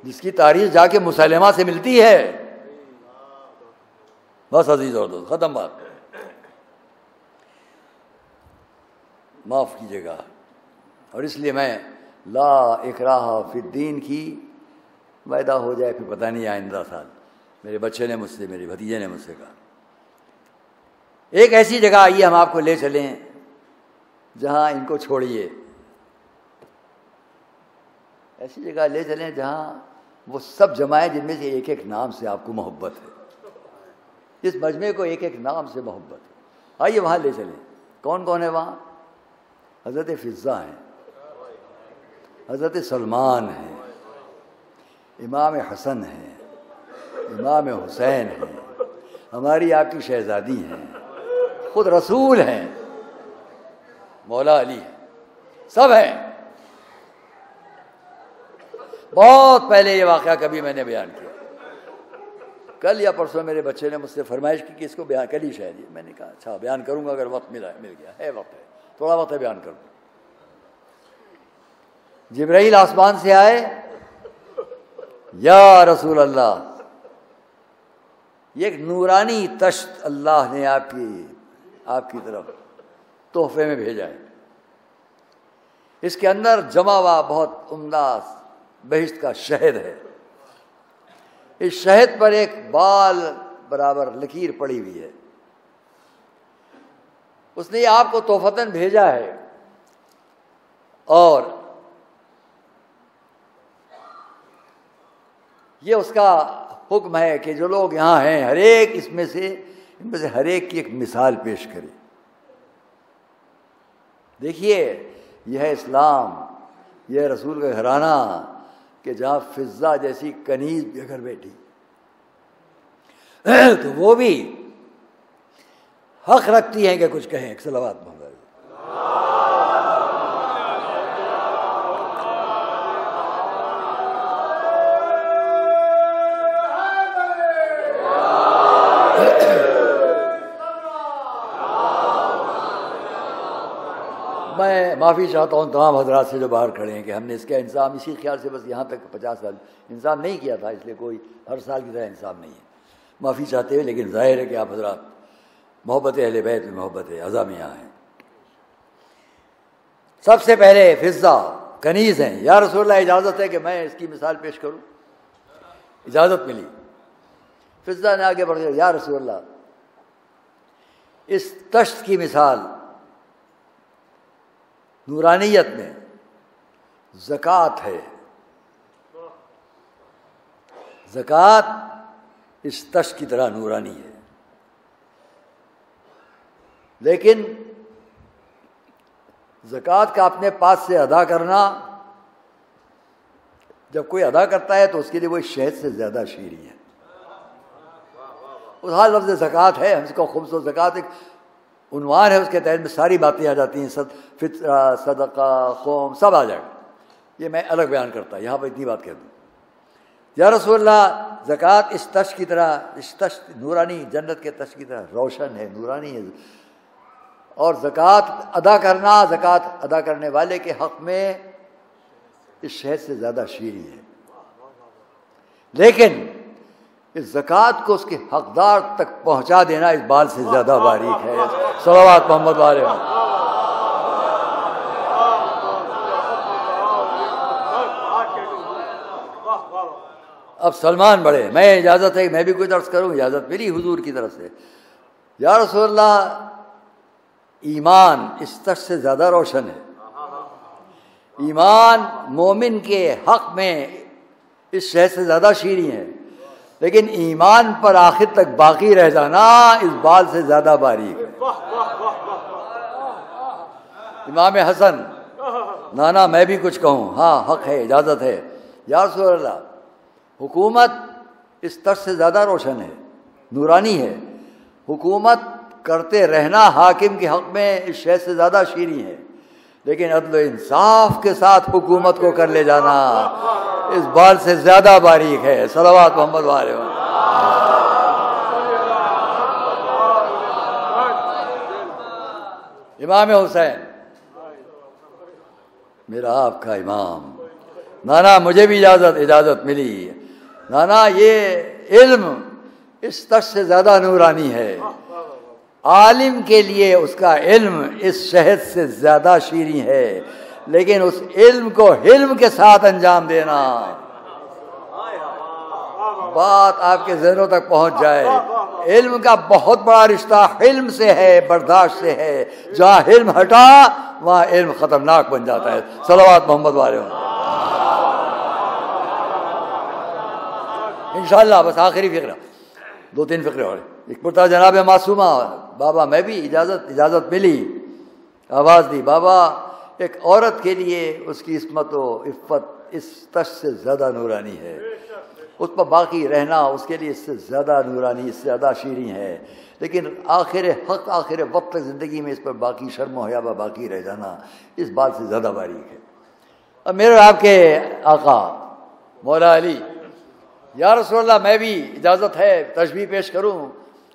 جس کی تاریخ جا کے مسلمہ سے ملتی ہے. بس عزیز اور دوست، ختم بات. معاف کیجیے گا. اور اس لیے میں لا اکراہ فی الدین کی پیدا ہو جائے پھر پتہ نہیں آئندہ سال. میرے بچے نے مجھ سے، میرے بھتیجے نے مجھ سے کہا ایک ایسی جگہ آئیے ہم آپ کو لے چلیں جہاں ان کو چھوڑیے. ایسی جگہ لے چلیں جہاں وہ سب جمائے جن میں سے ایک ایک نام سے آپ کو محبت ہے. اس مجمع کو ایک ایک نام سے محبت ہے. آئیے وہاں لے چلیں. کون کون ہے وہاں؟ حضرت فضہ ہیں، حضرت سلمان ہیں، امام حسن ہیں، امام حسین ہیں، ہماری آپ کی شہزادی ہیں، خود رسول ہیں، مولا علی ہیں، سب ہیں. بہت پہلے یہ واقعہ کبھی میں نے بیان کیا. کل یا پرسوں میرے بچے نے مجھ سے فرمائش کی کہ اس کو بیان کری شاید. میں نے کہا اچھا بیان کروں گا اگر وقت مل گیا. ہے وقت ہے، تھوڑا وقت ہے، بیان کروں. جبرائیل آسمان سے آئے، یا رسول اللہ، یہ ایک نورانی تشت اللہ نے آپ کی طرف تحفے میں بھیجا ہے. اس کے اندر جمع ہوا بہت عمدہ بہشت کا شہد ہے. اس شہد پر ایک بال برابر لکیر پڑی ہوئی ہے. اس نے یہ آپ کو تحفتاً بھیجا ہے. اور یہ اس کا حکم ہے کہ جو لوگ یہاں ہیں ہر ایک ان میں سے ہر ایک کی ایک مثال پیش کرے. دیکھیے یہ ہے اسلام، یہ ہے رسول کا گھرانہ کہ جہاں فضہ جیسی کنیز بھی اگر بیٹھی تو وہ بھی حق رکھتی ہیں کہ کچھ کہیں. صلوات محمد. میں معافی چاہتا ہوں تمام حضرات سے جو باہر کھڑے ہیں کہ ہم نے اس کا انتظام اسی خیال سے بس یہاں تک 50 سال انتظام نہیں کیا تھا، اس لیے کوئی ہر سال کی طرح انتظام نہیں ہے. معافی چاہتے ہوئے، لیکن ظاہر ہے کہ آپ حضرات محبت اہل بیت میں محبت اعظامیہ ہیں. سب سے پہلے فضہ کنیز ہیں. یا رسول اللہ اجازت ہے کہ میں اس کی مثال پیش کروں؟ اجازت ملی. فضہ نے آگے بڑھ کر یا رسول اللہ اس تشت کی مثال نورانیت میں زکوٰۃ ہے. زکوٰۃ اس تشت کی طرح نورانی ہے، لیکن زکوٰۃ کا اپنے پاس سے ادا کرنا، جب کوئی ادا کرتا ہے تو اس کے لیے وہ شہد سے زیادہ شیریں ہے. اس حال لفظ زکوٰۃ ہے، ہم اس کو خمس و زکوٰۃ ایک عنوان ہے، اس کے تحت میں ساری باتیں آ جاتی ہیں، فطرہ، صدقہ، خم سب آ جائے گا. یہ میں الگ بیان کرتا، یہاں پر اتنی بات کہہ دوں. یا رسول اللہ زکوٰۃ اس تشت کی طرح، اس تشت نورانی جنت کے تشت کی طرح روشن ہے، نورانی ہے. اور زکوٰۃ ادا کرنا، زکوٰۃ ادا کرنے والے کے حق میں اس شہد سے زیادہ شیریں ہے. لیکن اس زکوٰۃ کو اس کے حقدار تک پہنچا دینا اس بال سے زیادہ باریک ہے. صلوات محمد علیہ. اب سلمان بڑھے. میں اجازت ہے کہ میں بھی کوئی درس کروں؟ اجازت ملی حضور کی طرف سے. یا رسول اللہ ایمان اس تشت سے زیادہ روشن ہے. ایمان مومن کے حق میں اس شہد سے زیادہ شیریں ہے، لیکن ایمان پر آخر تک باقی رہ جانا اس بال سے زیادہ باریک ہے. امام حسن، نانا میں بھی کچھ کہوں؟ ہاں حق ہے، اجازت ہے. یا رسول اللہ حکومت اس تشت سے زیادہ روشن ہے، نورانی ہے. حکومت کرتے رہنا حاکم کے حق میں اس شہد سے زیادہ شیریں ہے، لیکن عدل و انصاف کے ساتھ حکومت کو کر لے جانا اس بال سے زیادہ باریک ہے. صلوات محمد علیہ. امام حسین میرا آپ کا امام. نانا مجھے بھی اجازت ملی. نانا یہ علم اس تشت سے زیادہ نورانی ہے. عالم کے لیے اس کا علم اس شہد سے زیادہ شیریں ہے، لیکن اس علم کو حلم کے ساتھ انجام دینا. بات آپ کے ذہنوں تک پہنچ جائے. علم کا بہت بڑا رشتہ حلم سے ہے، برداشت سے ہے. جہاں حلم ہٹا وہاں علم خطرناک بن جاتا ہے. صلوات محمد والے. انشاءاللہ بس آخری فقرہ، 2-3 فقرے اور. ایک مرتبہ جناب معصومہ بابا میں بھی اجازت ملی، آواز دی بابا ایک عورت کے لیے اس کی عصمت و عفت اس تشت سے زیادہ نورانی ہے. اس پر باقی رہنا اس کے لیے اس سے زیادہ نورانی، اس سے زیادہ شیریں ہے. لیکن آخر حق، آخر وقت زندگی میں اس پر باقی شرم و حیا باقی رہ جانا اس بات سے زیادہ باریک ہے. اب میرے آپ کے آقا مولا علی، یا رسول اللہ میں بھی اجازت ہے تشبیہ پیش کروں؟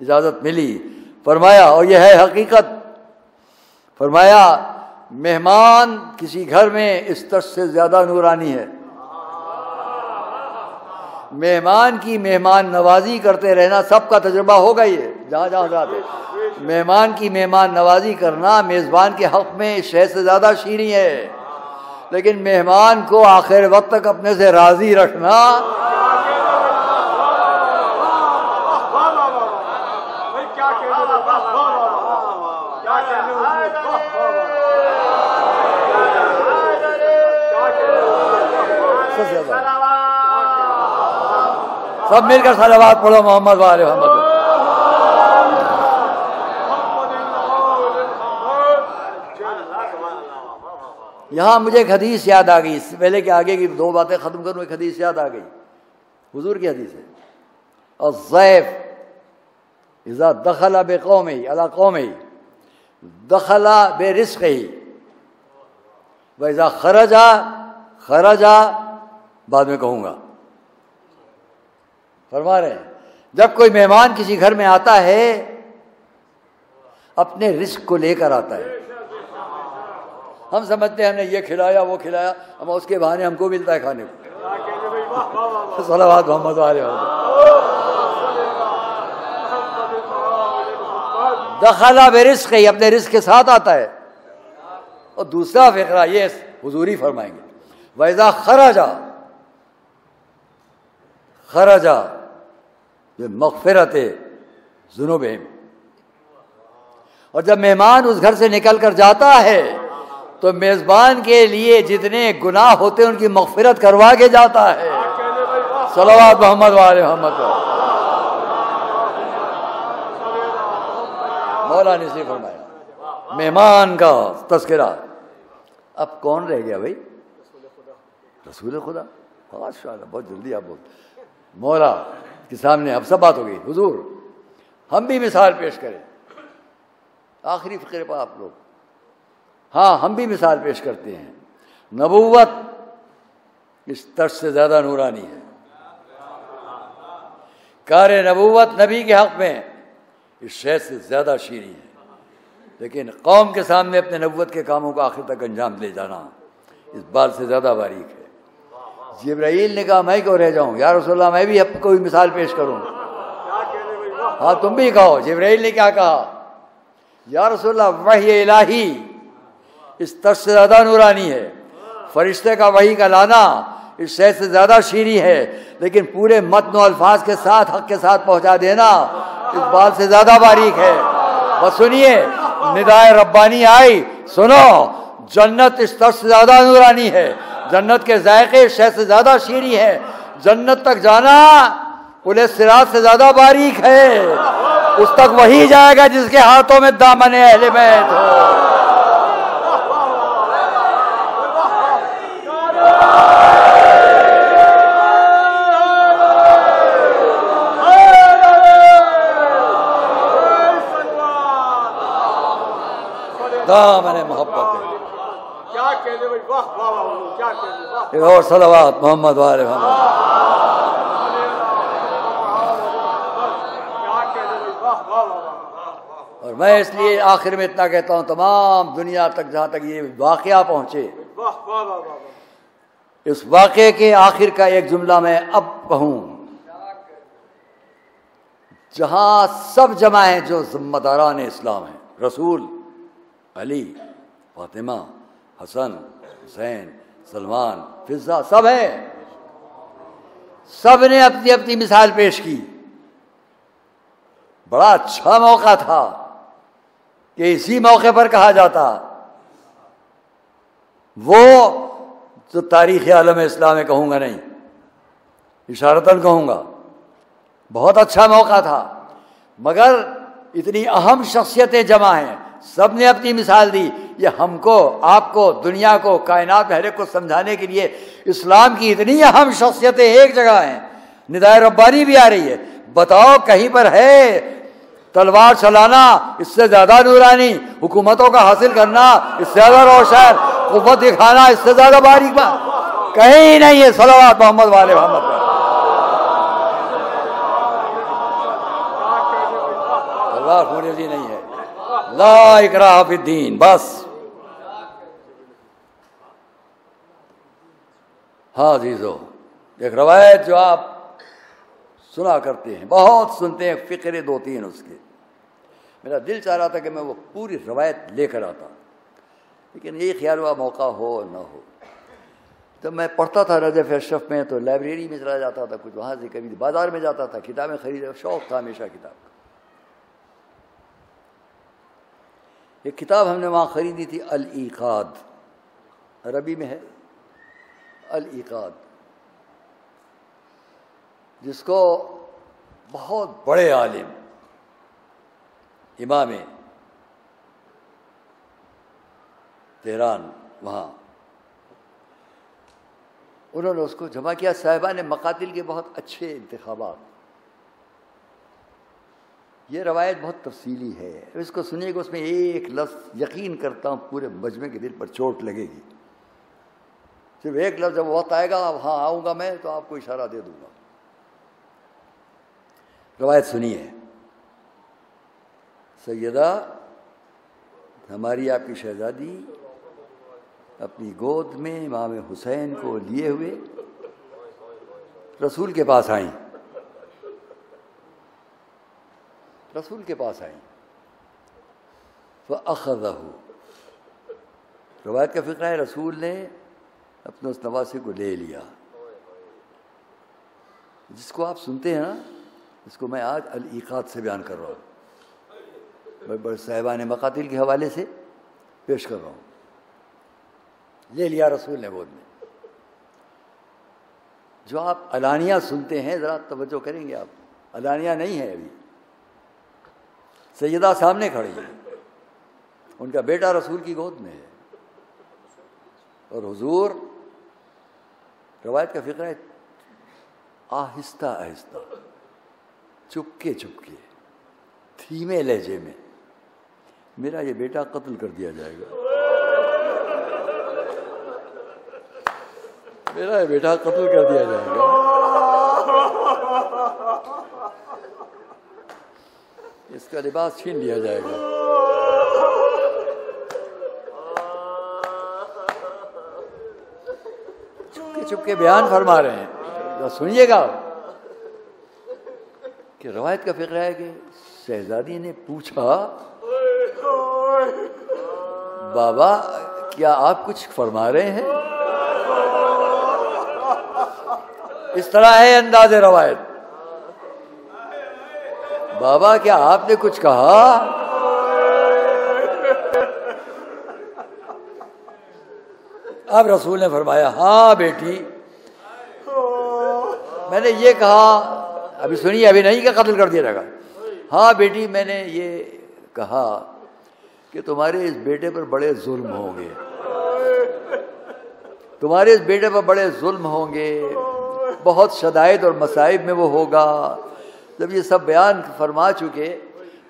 اجازت ملی. فرمایا اور یہ ہے حقیقت، فرمایا مہمان کسی گھر میں اس تشت سے زیادہ نورانی ہے. مہمان کی مہمان نوازی کرتے رہنا سب کا تجربہ ہوگا. یہ جہاں جہاں جاتے مہمان کی مہمان نوازی کرنا میزبان کے حق میں شہد سے زیادہ شیریں ہے، لیکن مہمان کو آخر وقت تک اپنے سے راضی رکھنا سب مل کر صلوات پڑھو محمد وآل محمد. یہاں مجھے ایک حدیث یاد آ گئی، اس سے پہلے کہ آگے کی دو باتیں ختم کروں، ایک حدیث یاد آ گئی، حضور کی حدیث ہے، الضیف اذا دخل بقومہ علی قومہ دخل برزقہ واذا خرج بعد میں کہوں گا، فرما رہے ہیں جب کوئی مہمان کسی گھر میں آتا ہے اپنے رزق کو لے کر آتا ہے. ہم سمجھتے ہیں ہم نے یہ کھلایا وہ کھلایا، اما اس کے بہانے ہم کو ملتا ہے کھانے کو. صلوات محمد علیہ وسلم. دخل برزقہ، اپنے رزق کے ساتھ آتا ہے. اور دوسرا فقرہ یہ حضوری فرمائیں گے وَإِذَا خرج بمغفرت ذنوبہم، اور جب مہمان اس گھر سے نکل کر جاتا ہے تو میزبان کے لیے جتنے گناہ ہوتے ہیں ان کی مغفرت کروا کے جاتا ہے. صلوات محمد وآل محمد. مولا نے فرمایا مہمان کا تذکرہ. اب کون رہ گیا بھائی؟ رسول خدا. ماشاء اللہ بہت جلدی آپ بولتے. مولا کے سامنے اب سب بات ہو گئی. حضور ہم بھی مثال پیش کریں. آخری فقرے پر آپ لوگ. ہاں ہم بھی مثال پیش کرتے ہیں. نبوت اس طرز سے زیادہ نورانی ہے. کار نبوت نبی کے حق میں اس شے سے زیادہ شیریں ہے. لیکن قوم کے سامنے اپنے نبوت کے کاموں کو آخر تک انجام لے جانا اس بات سے زیادہ باریک ہے. جبرائیل نے کہا میں کیوں رہ جاؤں یا رسول اللہ، میں بھی اب کوئی مثال پیش کروں. ہاں تم بھی کہو. جبرائیل نے کیا کہا؟ یا رسول اللہ وحی الہی اس طرز سے زیادہ نورانی ہے. فرشتے کا وحی کا لانا اس شے سے زیادہ شیریں ہے. لیکن پورے متن و الفاظ کے ساتھ حق کے ساتھ پہنچا دینا اس بات سے زیادہ باریک ہے. بس سنیے ندائے ربانی آئی، سنو. جنت اس طرز سے زیادہ نورانی ہے. جنت کے ذائقے اس شے سے زیادہ شیریں ہے. جنت تک جانا پل صراط سے زیادہ باریک ہے. اس تک وہی جائے گا جس کے ہاتھوں میں دامن اہل بیت ہو. دامن محبت ہے. ایک اور صلوات محمد والے محمد. اور میں اس لیے آخر میں اتنا کہتا ہوں تمام دنیا تک جہاں تک یہ واقعہ پہنچے، اس واقعے کے آخر کا ایک جملہ میں اب کہوں. جہاں سب جمع ہیں جو ذمہ داران اسلام ہیں، رسول، علی، فاطمہ، حسن، حسین، سلمان، فضہ، سب ہیں. سب نے اپنی اپنی مثال پیش کی. بڑا اچھا موقع تھا کہ اسی موقع پر کہا جاتا. وہ تو تاریخ عالم اسلام میں کہوں گا نہیں، اشارتاً کہوں گا. بہت اچھا موقع تھا، مگر اتنی اہم شخصیتیں جمع ہیں، سب نے اپنی مثال دی. یہ ہم کو، آپ کو، دنیا کو، کائنات ہر ایک کو سمجھانے کے لیے اسلام کی اتنی اہم شخصیتیں ایک جگہ ہیں. ندائے ربانی بھی آ رہی ہے. بتاؤ کہیں پر ہے تلوار چلانا اس سے زیادہ نورانی، حکومتوں کا حاصل کرنا اس سے زیادہ روشن، قوت دکھانا اس سے زیادہ باریک بات کہیں نہیں ہے. صلوات محمد والے محمد. تلوار ہونے بھی نہیں ہے. لا اکراہ فی الدین. بس ہاں عزیزو، ایک روایت جو آپ سنا کرتے ہیں، بہت سنتے ہیں، فقرے 2-3 اس کے. میرا دل چاہ رہا تھا کہ میں وہ پوری روایت لے کر آتا، لیکن یہ خیال ہوا موقع ہو نہ ہو. جب میں پڑھتا تھا رجب اشرف میں تو لائبریری میں چلا جاتا تھا، کچھ وہاں سے کبھی بازار میں جاتا تھا، کتابیں خریدے. شوق تھا ہمیشہ کتاب کا. ایک کتاب ہم نے وہاں خریدی تھی، الایقاد، عربی میں ہے الایقاد، جس کو بہت بڑے عالم امام تہران وہاں انہوں نے اس کو جمع کیا. صاحبان مقاتل کے بہت اچھے انتخابات. یہ روایت بہت تفصیلی ہے, اس کو سنیے کہ اس میں ایک لفظ یقین کرتا ہوں پورے مجمع کے دل پر چوٹ لگے گی. صرف ایک لفظ جب وقت آئے گا اب ہاں آؤں گا میں تو آپ کو اشارہ دے دوں گا. روایت سنیے. سیدہ ہماری آپ کی شہزادی اپنی گود میں امام حسین کو لیے ہوئے رسول کے پاس آئیں. رسول کے پاس آئیں. فَأَخَذَهُ, روایت کا فقرہ ہے رسول نے اپنے اس نواسے کو لے لیا. جس کو آپ سنتے ہیں نا, اس کو میں آج الایقات سے بیان کر رہا ہوں, بڑے بڑے صاحبان مقاتل کے حوالے سے پیش کر رہا ہوں. لے لیا رسول نے گود میں. جو آپ علانیہ سنتے ہیں ذرا توجہ کریں گے آپ, علانیہ نہیں ہے ابھی. سیدہ سامنے کھڑی ہے, ان کا بیٹا رسول کی گود میں ہے, اور حضور, روایت کا فقرہ ہے, آہستہ آہستہ چپکے چپکے دھیمے لہجے میں, میرا یہ بیٹا قتل کر دیا جائے گا, میرا یہ بیٹا قتل کر دیا جائے گا, اس کا لباس چھین لیا جائے گا. چپکے چپکے بیان فرما رہے ہیں. سنیے گا کہ روایت کا فقرہ ہے کہ شہزادی نے پوچھا, بابا کیا آپ کچھ فرما رہے ہیں؟ اس طرح ہے انداز روایت. بابا کیا آپ نے کچھ کہا؟ اب رسول نے فرمایا, ہاں بیٹی میں نے یہ کہا. ابھی سنیے, ابھی نہیں کہ قتل کر دیا جائے گا. ہاں بیٹی میں نے یہ کہا کہ تمہارے اس بیٹے پر بڑے ظلم ہوں گے, تمہارے اس بیٹے پر بڑے ظلم ہوں گے, بہت شدائد اور مصائب میں وہ ہوگا. جب یہ سب بیان فرما چکے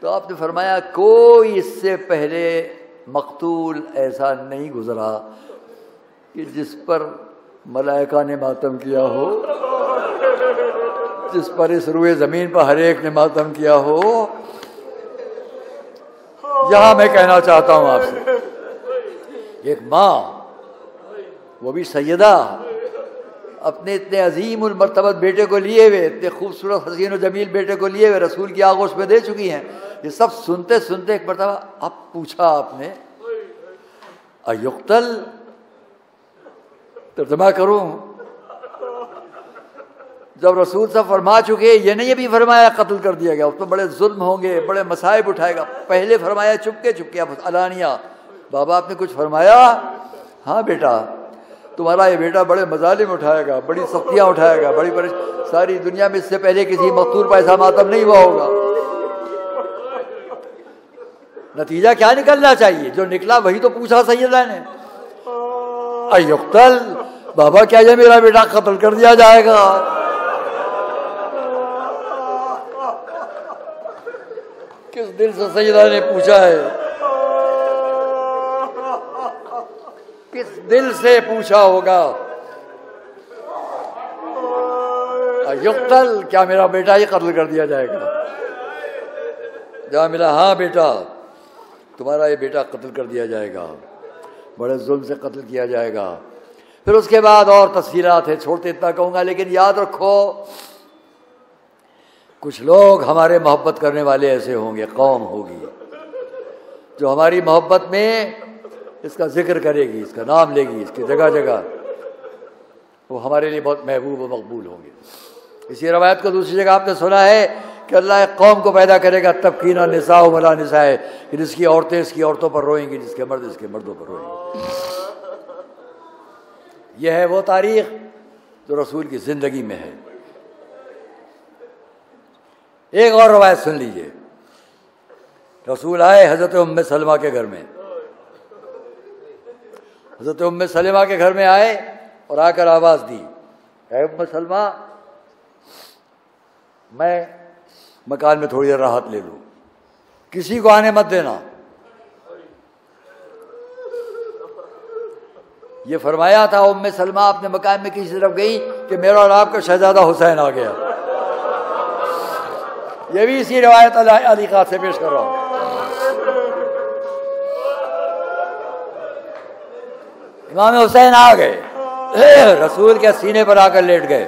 تو آپ نے فرمایا, کوئی اس سے پہلے مقتول ایسا نہیں گزرا کہ جس پر ملائکہ نے ماتم کیا ہو, جس پر اس روئے زمین پر ہر ایک نے ماتم کیا ہو. یہاں میں کہنا چاہتا ہوں آپ سے, ایک ماں, وہ بھی سیدہ, اپنے اتنے عظیم المرتبت بیٹے کو لیے ہوئے, اتنے خوبصورت حسین و جمیل بیٹے کو لیے ہوئے رسول کی آغوش میں دے چکی ہیں. یہ سب سنتے سنتے ایک مرتبہ اب پوچھا آپ نے, ایقتل, ترجمہ کروں, جب رسول صاحب فرما چکے, یہ نہیں ابھی فرمایا قتل کر دیا گیا, اس میں بڑے ظلم ہوں گے, بڑے مصائب اٹھائے گا. پہلے فرمایا چپکے چپکے, علانیہ, بابا آپ نے کچھ فرمایا؟ ہاں بیٹا تمہارا یہ بیٹا بڑے مظالم اٹھائے گا, بڑی سختیاں اٹھائے گا, بڑی ساری دنیا میں اس سے پہلے کسی مقتول پر ایسا ماتم نہیں ہوا ہوگا. نتیجہ کیا نکلنا چاہیے؟ جو نکلا وہی تو پوچھا سیدہ نے, ایقتل, بابا کیا یہ میرا بیٹا قتل کر دیا جائے گا؟ کس دل سے سیدہ نے پوچھا ہے, کس دل سے پوچھا ہوگا؟ یقتل, کیا میرا بیٹا ہی قتل کر دیا جائے گا؟ جہاں ملا, ہاں بیٹا تمہارا یہ بیٹا قتل کر دیا جائے گا, بڑے ظلم سے قتل کیا جائے گا. پھر اس کے بعد اور تفصیلات ہیں, چھوڑتے اتنا کہوں گا, لیکن یاد رکھو کچھ لوگ ہمارے محبت کرنے والے ایسے ہوں گے, قوم ہوگی جو ہماری محبت میں اس کا ذکر کرے گی, اس کا نام لے گی, اس کی جگہ جگہ, وہ ہمارے لیے بہت محبوب و مقبول ہوں گے. اسی روایت کو دوسری جگہ آپ نے سنا ہے کہ اللہ ایک قوم کو پیدا کرے گا, تبکین نساء ولا نساء, کہ جس کی عورتیں اس کی عورتوں پر روئیں گی, جس کے مرد اس کے مردوں پر روئیں گے. یہ ہے وہ تاریخ جو رسول کی زندگی میں ہے. ایک اور روایت سن لیجئے. رسول آئے حضرت ام سلمہ کے گھر میں. حضرت ام سلمہ کے گھر میں آئے اور آ کر آواز دی، اے ام سلمہ میں مکان میں تھوڑی دیر راحت لے لوں، کسی کو آنے مت دینا۔ یہ فرمایا تھا ام سلمہ اپنے مکان میں کسی طرف گئی کہ میرا اور آپ کا شہزادہ حسین آ گیا۔ یہ بھی اسی روایت علی قات سے پیش کر رہا ہوں۔ امام حسین آ گئے، رسول کے سینے پر آ کر لیٹ گئے،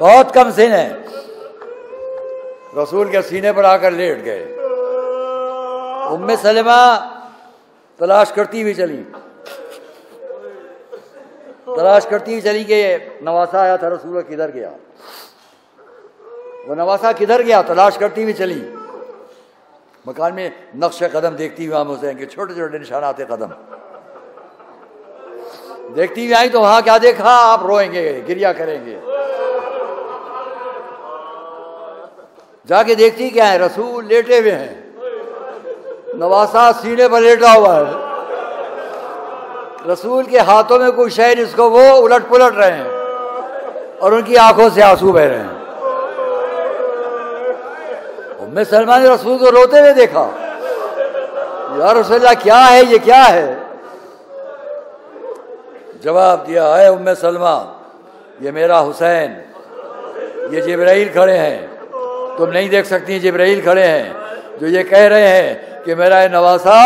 بہت کم سینے، رسول کے سینے پر آ کر لیٹ گئے۔ ام سلمہ تلاش کرتی ہوئی چلی، تلاش کرتی ہوئی چلی کہ نواسا آیا تھا، رسول کدھر گیا، وہ نواسا کدھر گیا، تلاش کرتی ہوئی چلی۔ مکان میں نقش قدم دیکھتی ہوئی امام حسین کے چھوٹے چھوٹے نشانات قدم دیکھتی ہوئی آئی تو وہاں کیا دیکھا، آپ روئیں گے، گریا کریں گے۔ جا کے دیکھتی کیا ہے، رسول لیٹے ہوئے ہیں، نواسا سینے پر لیٹا ہوا ہے، رسول کے ہاتھوں میں کوئی شے جس کو وہ الٹ پلٹ رہے ہیں اور ان کی آنکھوں سے آنسو بہ رہے ہیں۔ ام سلمہ نے رسول کو روتے ہوئے دیکھا، یا رسول اللہ کیا ہے یہ، کیا ہے؟ جواب دیا، اے ام سلمہ یہ میرا حسین، یہ جبرائیل کھڑے ہیں، تم نہیں دیکھ سکتی، جبرائیل کھڑے ہیں جو یہ کہہ رہے ہیں کہ میرا یہ نواسا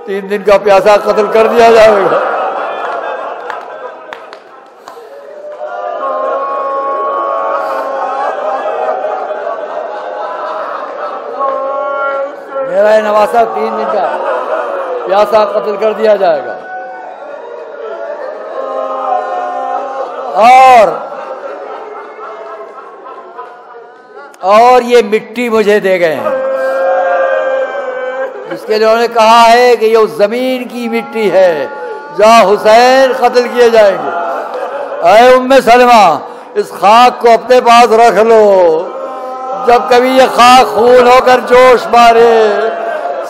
3 دن کا پیاسا قتل کر دیا جائے گا۔ میرا یہ نواسا 3 دن کا پیاسا قتل کر دیا جائے گا۔ اور یہ مٹی مجھے دے گئے ہیں، جس کے لیے انہوں نے کہا ہے کہ یہ اس زمین کی مٹی ہے جہاں حسین قتل کیے جائیں گے۔ اے ام سلمہ اس خاک کو اپنے پاس رکھ لو، جب کبھی یہ خاک خون ہو کر جوش مارے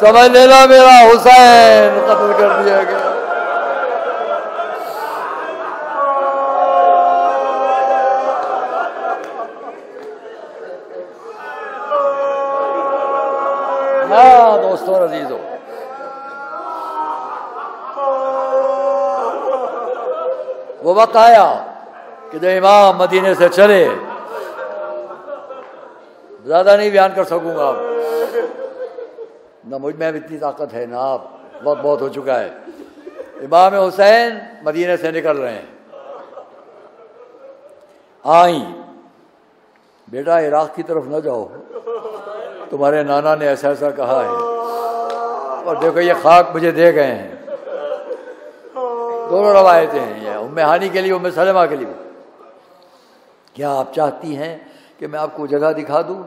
سمجھ لینا میرا حسین قتل کر دیا گیا۔ ہاں دوستوں عزیزوں، وہ وقت آیا کہ جب امام مدینے سے چلے، زیادہ نہیں بیان کر سکوں گا، نہ مجھ میں اتنی طاقت ہے نہ آپ، وقت بہت ہو چکا ہے۔ امام حسین مدینے سے نکل رہے ہیں، آئیں بیٹا عراق کی طرف نہ جاؤ، تمہارے نانا نے ایسا ایسا کہا ہے، اور دیکھو یہ خاک مجھے دے گئے ہیں۔ دونوں روایتیں ہیں، یہ ام ہانی کے لیے، ام سلمہ کے لیے۔ کیا آپ چاہتی ہیں کہ میں آپ کو جگہ دکھا دوں؟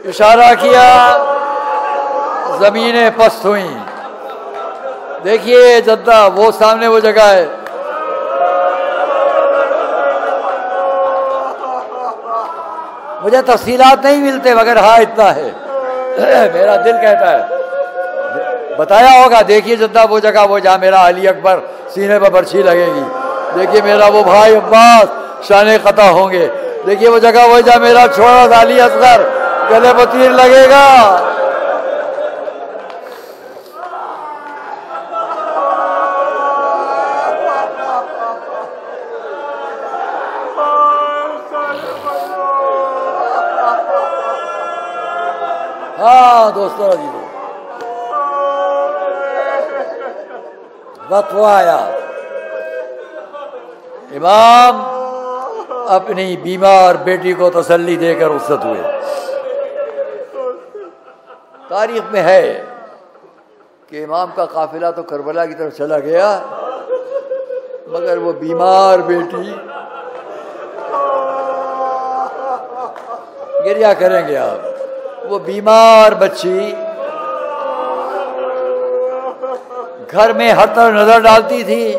اشارہ کیا، زمینیں پست ہوئیں، دیکھیے جدہ وہ سامنے وہ جگہ ہے۔ مجھے تفصیلات نہیں ملتے مگر ہاں اتنا ہے، میرا دل کہتا ہے بتایا ہوگا۔ دیکھیے جدہ وہ جگہ، وہ جہاں میرا علی اکبر سینے پر برچھی لگے گی، دیکھیے میرا وہ بھائی عباس شان قطع ہوں گے، دیکھیے وہ جگہ وہ جہاں میرا چھوڑا علی اصغر گلے پر تیر لگے گا۔ ہاں دوستو عزیزو، وقت وہ آیا، امام اپنی بیمار بیٹی کو تسلی دے کر رخصت ہوئے۔ تاریخ میں ہے کہ امام کا قافلہ تو کربلا کی طرف چلا گیا، مگر وہ بیمار بیٹی، گریہ کریں گے آپ، وہ بیمار بچی گھر میں ہر طرف نظر ڈالتی تھی،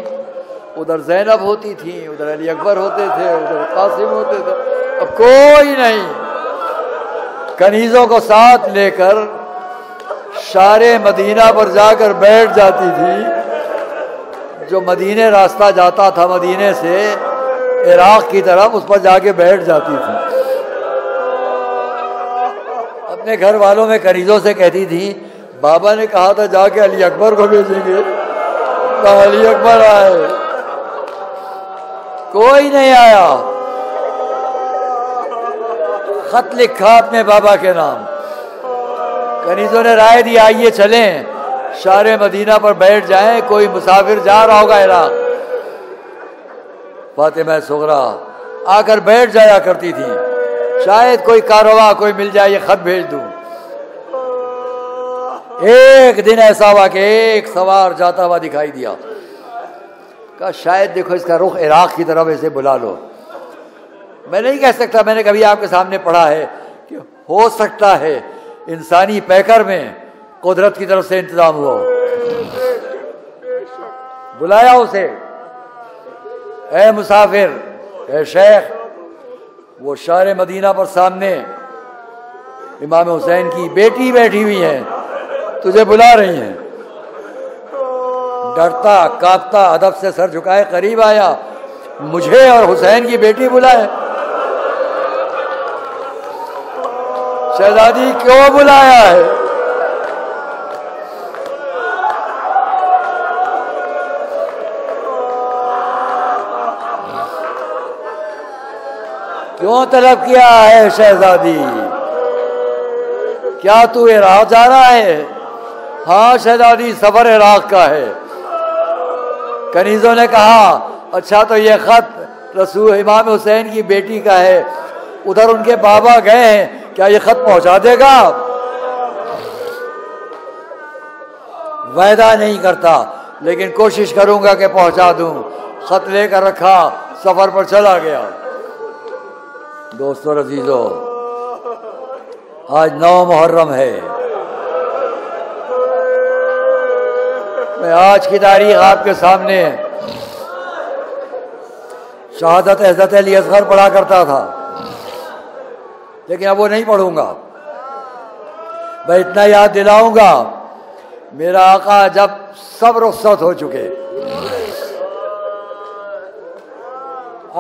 ادھر زینب ہوتی تھی، ادھر علی اکبر ہوتے تھے، ادھر قاسم ہوتے تھے، اب کوئی نہیں، کنیزوں کو ساتھ لے کر شار مدینہ پر جا کر بیٹھ جاتی تھی. جو مدینے راستہ جاتا تھا مدینے سے عراق کی طرف، اس پر جا کے بیٹھ جاتی تھی. اپنے گھر والوں میں کنیزوں سے کہتی تھی بابا نے کہا تھا جا کے علی اکبر کو بھیجیں گے، علی اکبر آئے، کوئی نہیں آیا. خط لکھا اپنے بابا کے نام. کنیزوں نے رائے دی آئیے چلیں شار مدینہ پر بیٹھ جائیں، کوئی مسافر جا رہا ہوگا عراق. فاطمہ صغریٰ آ کر بیٹھ جایا کرتی تھی، شاید کوئی کارواں کوئی مل جائے، یہ خط بھیج دوں. ایک دن ایسا ہوا کہ ایک سوار جاتا ہوا دکھائی دیا. کہا شاید دیکھو اس کا رخ عراق کی طرف ایسے بلا لو. میں نہیں کہہ سکتا، میں نے کبھی آپ کے سامنے پڑھا ہے کہ ہو سکتا ہے انسانی پیکر میں قدرت کی طرف سے انتظام ہوا. بلایا اسے، اے مسافر، اے شیخ. وہ شار مدینہ پر سامنے امام حسین کی بیٹی بیٹھی ہوئی ہے، تجھے بلا رہی ہیں. ڈرتا کانپتا ادب سے سر جھکائے قریب آیا. مجھے اور حسین کی بیٹی بلائے؟ شہزادی کیوں بلایا ہے؟ کیوں طلب کیا ہے شہزادی؟ کیا تو عراق جا رہا ہے؟ ہاں شہزادی، سفر عراق کا ہے. کنیزوں نے کہا اچھا تو یہ خط رسول امام حسین کی بیٹی کا ہے، ادھر ان کے بابا گئے ہیں، کیا یہ خط پہنچا دے گا؟ وعدہ نہیں کرتا لیکن کوشش کروں گا کہ پہنچا دوں. خط لے کر رکھا، سفر پر چلا گیا. دوستو عزیزو، آج 9 محرم ہے. میں آج کی تاریخ آپ کے سامنے شہادت حضرت علی اصغر پڑھا کرتا تھا، لیکن اب وہ نہیں پڑھوں گا. میں اتنا یاد دلاؤں گا، میرا آقا جب سب رخصت ہو چکے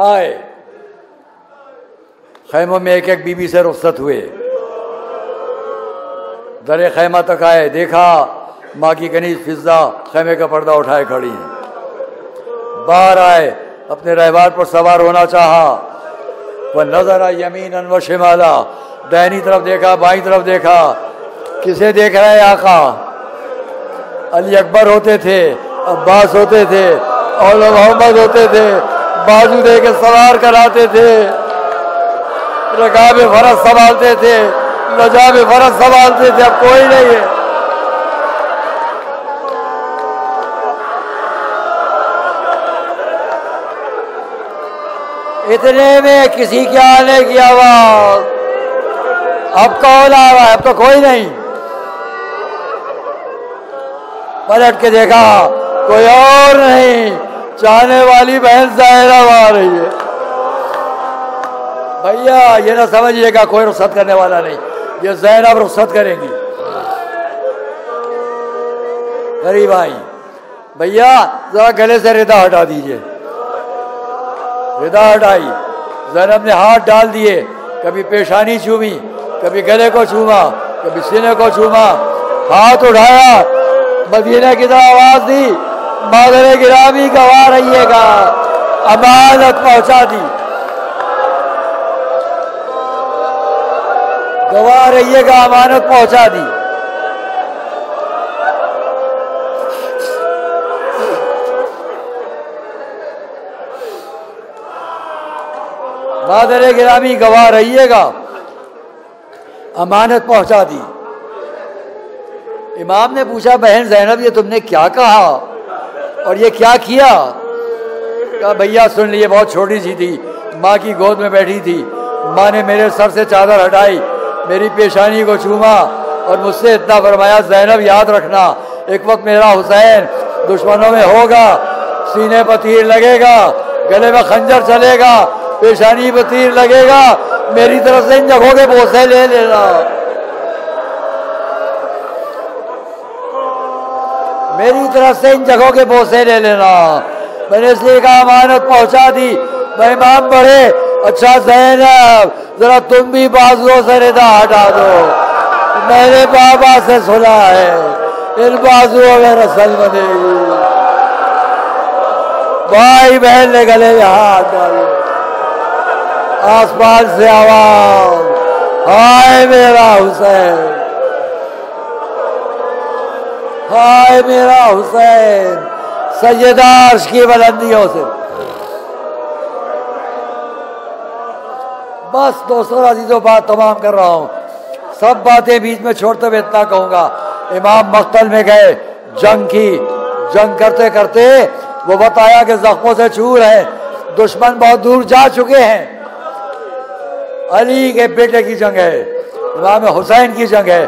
آئے، خیموں میں ایک ایک بی بی سے رخصت ہوئے، در خیمہ تک آئے، دیکھا ماں کی کنیز فضہ خیمے کا پردہ اٹھائے کھڑی ہیں. باہر آئے، اپنے رہوار پر سوار ہونا چاہا. وہ نظر یمیناً و شمالا، دائنی طرف دیکھا بائیں طرف دیکھا. کسے دیکھ رہے آقا؟ علی اکبر ہوتے تھے، عباس ہوتے تھے، اول محمد ہوتے تھے، بازو دے کے سوار کراتے تھے، رکاب فرس سنبھالتے تھے، لجاب فرس سنبھالتے تھے. اب کوئی نہیں ہے. اتنے میں کسی کے آنے کی آواز، اب کون آ رہا ہے؟ اب تو کوئی نہیں. پلٹ کے دیکھا کوئی اور نہیں، چاہنے والی بہن زینب آ رہی ہے. بھیا یہ نہ سمجھیے گا کوئی رخصت کرنے والا نہیں، یہ زینب رخصت کریں گی. غریب آئی، بھیا ذرا گلے سے ردا ہٹا دیجئے. ردا ہٹائی، زینب نے ہاتھ ڈال دیے، کبھی پیشانی چومی، کبھی گلے کو چوما، کبھی سینے کو چوما. ہاتھ اٹھایا، مدینہ کی طرف آواز دی، مادر گرامی گواہ رہیے گا، امانت پہنچا دی. گواہ رہیے گا، امانت پہنچا دی. مادر گرامی گواہ رہیے گا، امانت پہنچا دی. امام نے پوچھا بہن زینب یہ تم نے کیا کہا اور یہ کیا کیا؟ کہا بھیا سن لیے، بہت چھوٹی سی تھی، ماں کی گود میں بیٹھی تھی، ماں نے میرے سر سے چادر ہٹائی، میری پیشانی کو چوما اور مجھ سے اتنا فرمایا زینب یاد رکھنا ایک وقت میرا حسین دشمنوں میں ہوگا، سینے پر تیر لگے گا، گلے میں خنجر چلے گا، پیشانی پر تیر لگے گا، میری طرف سے ان جگہوں کے بوسے لے لینا. میری طرف سے ان جگہوں کے بوسے لے لینا. میں نے اس لیے کہا امانت پہنچا دی. میں امام بڑھے. اچھا زینب ذرا تم بھی بازوؤں سے ردا ہٹا دو. میں نے بابا سے سنا ہے ان بازوؤں میں رسل بنے گی. بھائی بہن نے گلے میں ہاتھ ڈالے. آسمان سے آواز ہائے میرا حسین، ہائے میرا حسین. سیدہ عرش کی بلندیوں سے. بس دوستوں عزیزوں بات تمام کر رہا ہوں. سب باتیں بیچ میں چھوڑتے ہوئے اتنا کہوں گا، امام مقتل میں گئے، جنگ کی. جنگ کرتے کرتے وہ بتایا کہ زخموں سے چور ہے، دشمن بہت دور جا چکے ہیں. علی کے بیٹے کی جنگ ہے، امام حسین کی جنگ ہے.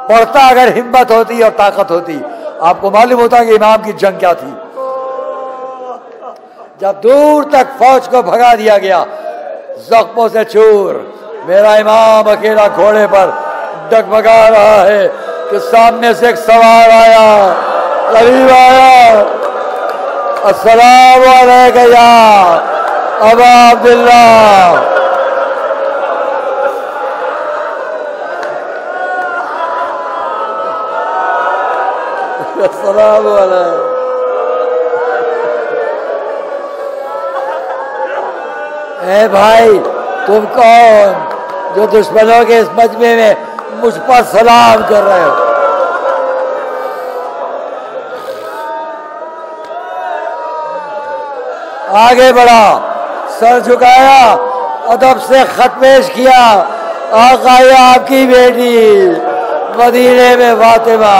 پڑھتا اگر ہمت ہوتی اور طاقت ہوتی. آپ کو معلوم ہوتا کہ امام کی جنگ کیا تھی. جب دور تک فوج کو بھگا دیا گیا، زخموں سے چور، میرا امام اکیلا گھوڑے پر ڈگمگا رہا ہے کہ سامنے سے ایک سوار آیا، قریب آیا. السلام علیکم یا ابا عبداللہ. السلام علیکم. اے بھائی تم کون جو دشمنوں کے اس مجمع میں مجھ پر سلام کر رہے ہو؟ آگے بڑھا، سر جھکایا، ادب سے خط پیش کیا. آقا یہ آپ کی بیٹی مدینے میں فاطمہ،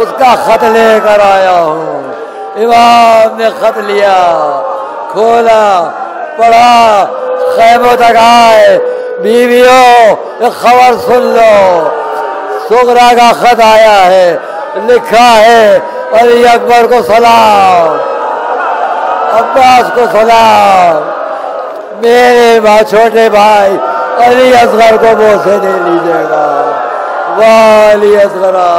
اس کا خط لے کر آیا ہوں. امام نے خط لیا، کھولا، پڑھا. خیموں تک آئے. بیویوں خبر سن لو، سغرا کا خط آیا ہے، لکھا ہے علی اکبر کو سلام، عباس کو سلام، میرے چھوٹے بھائی علی اصغر کو بوسے دے لیجیے گا. والی اصغرا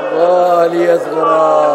والی اصغرا.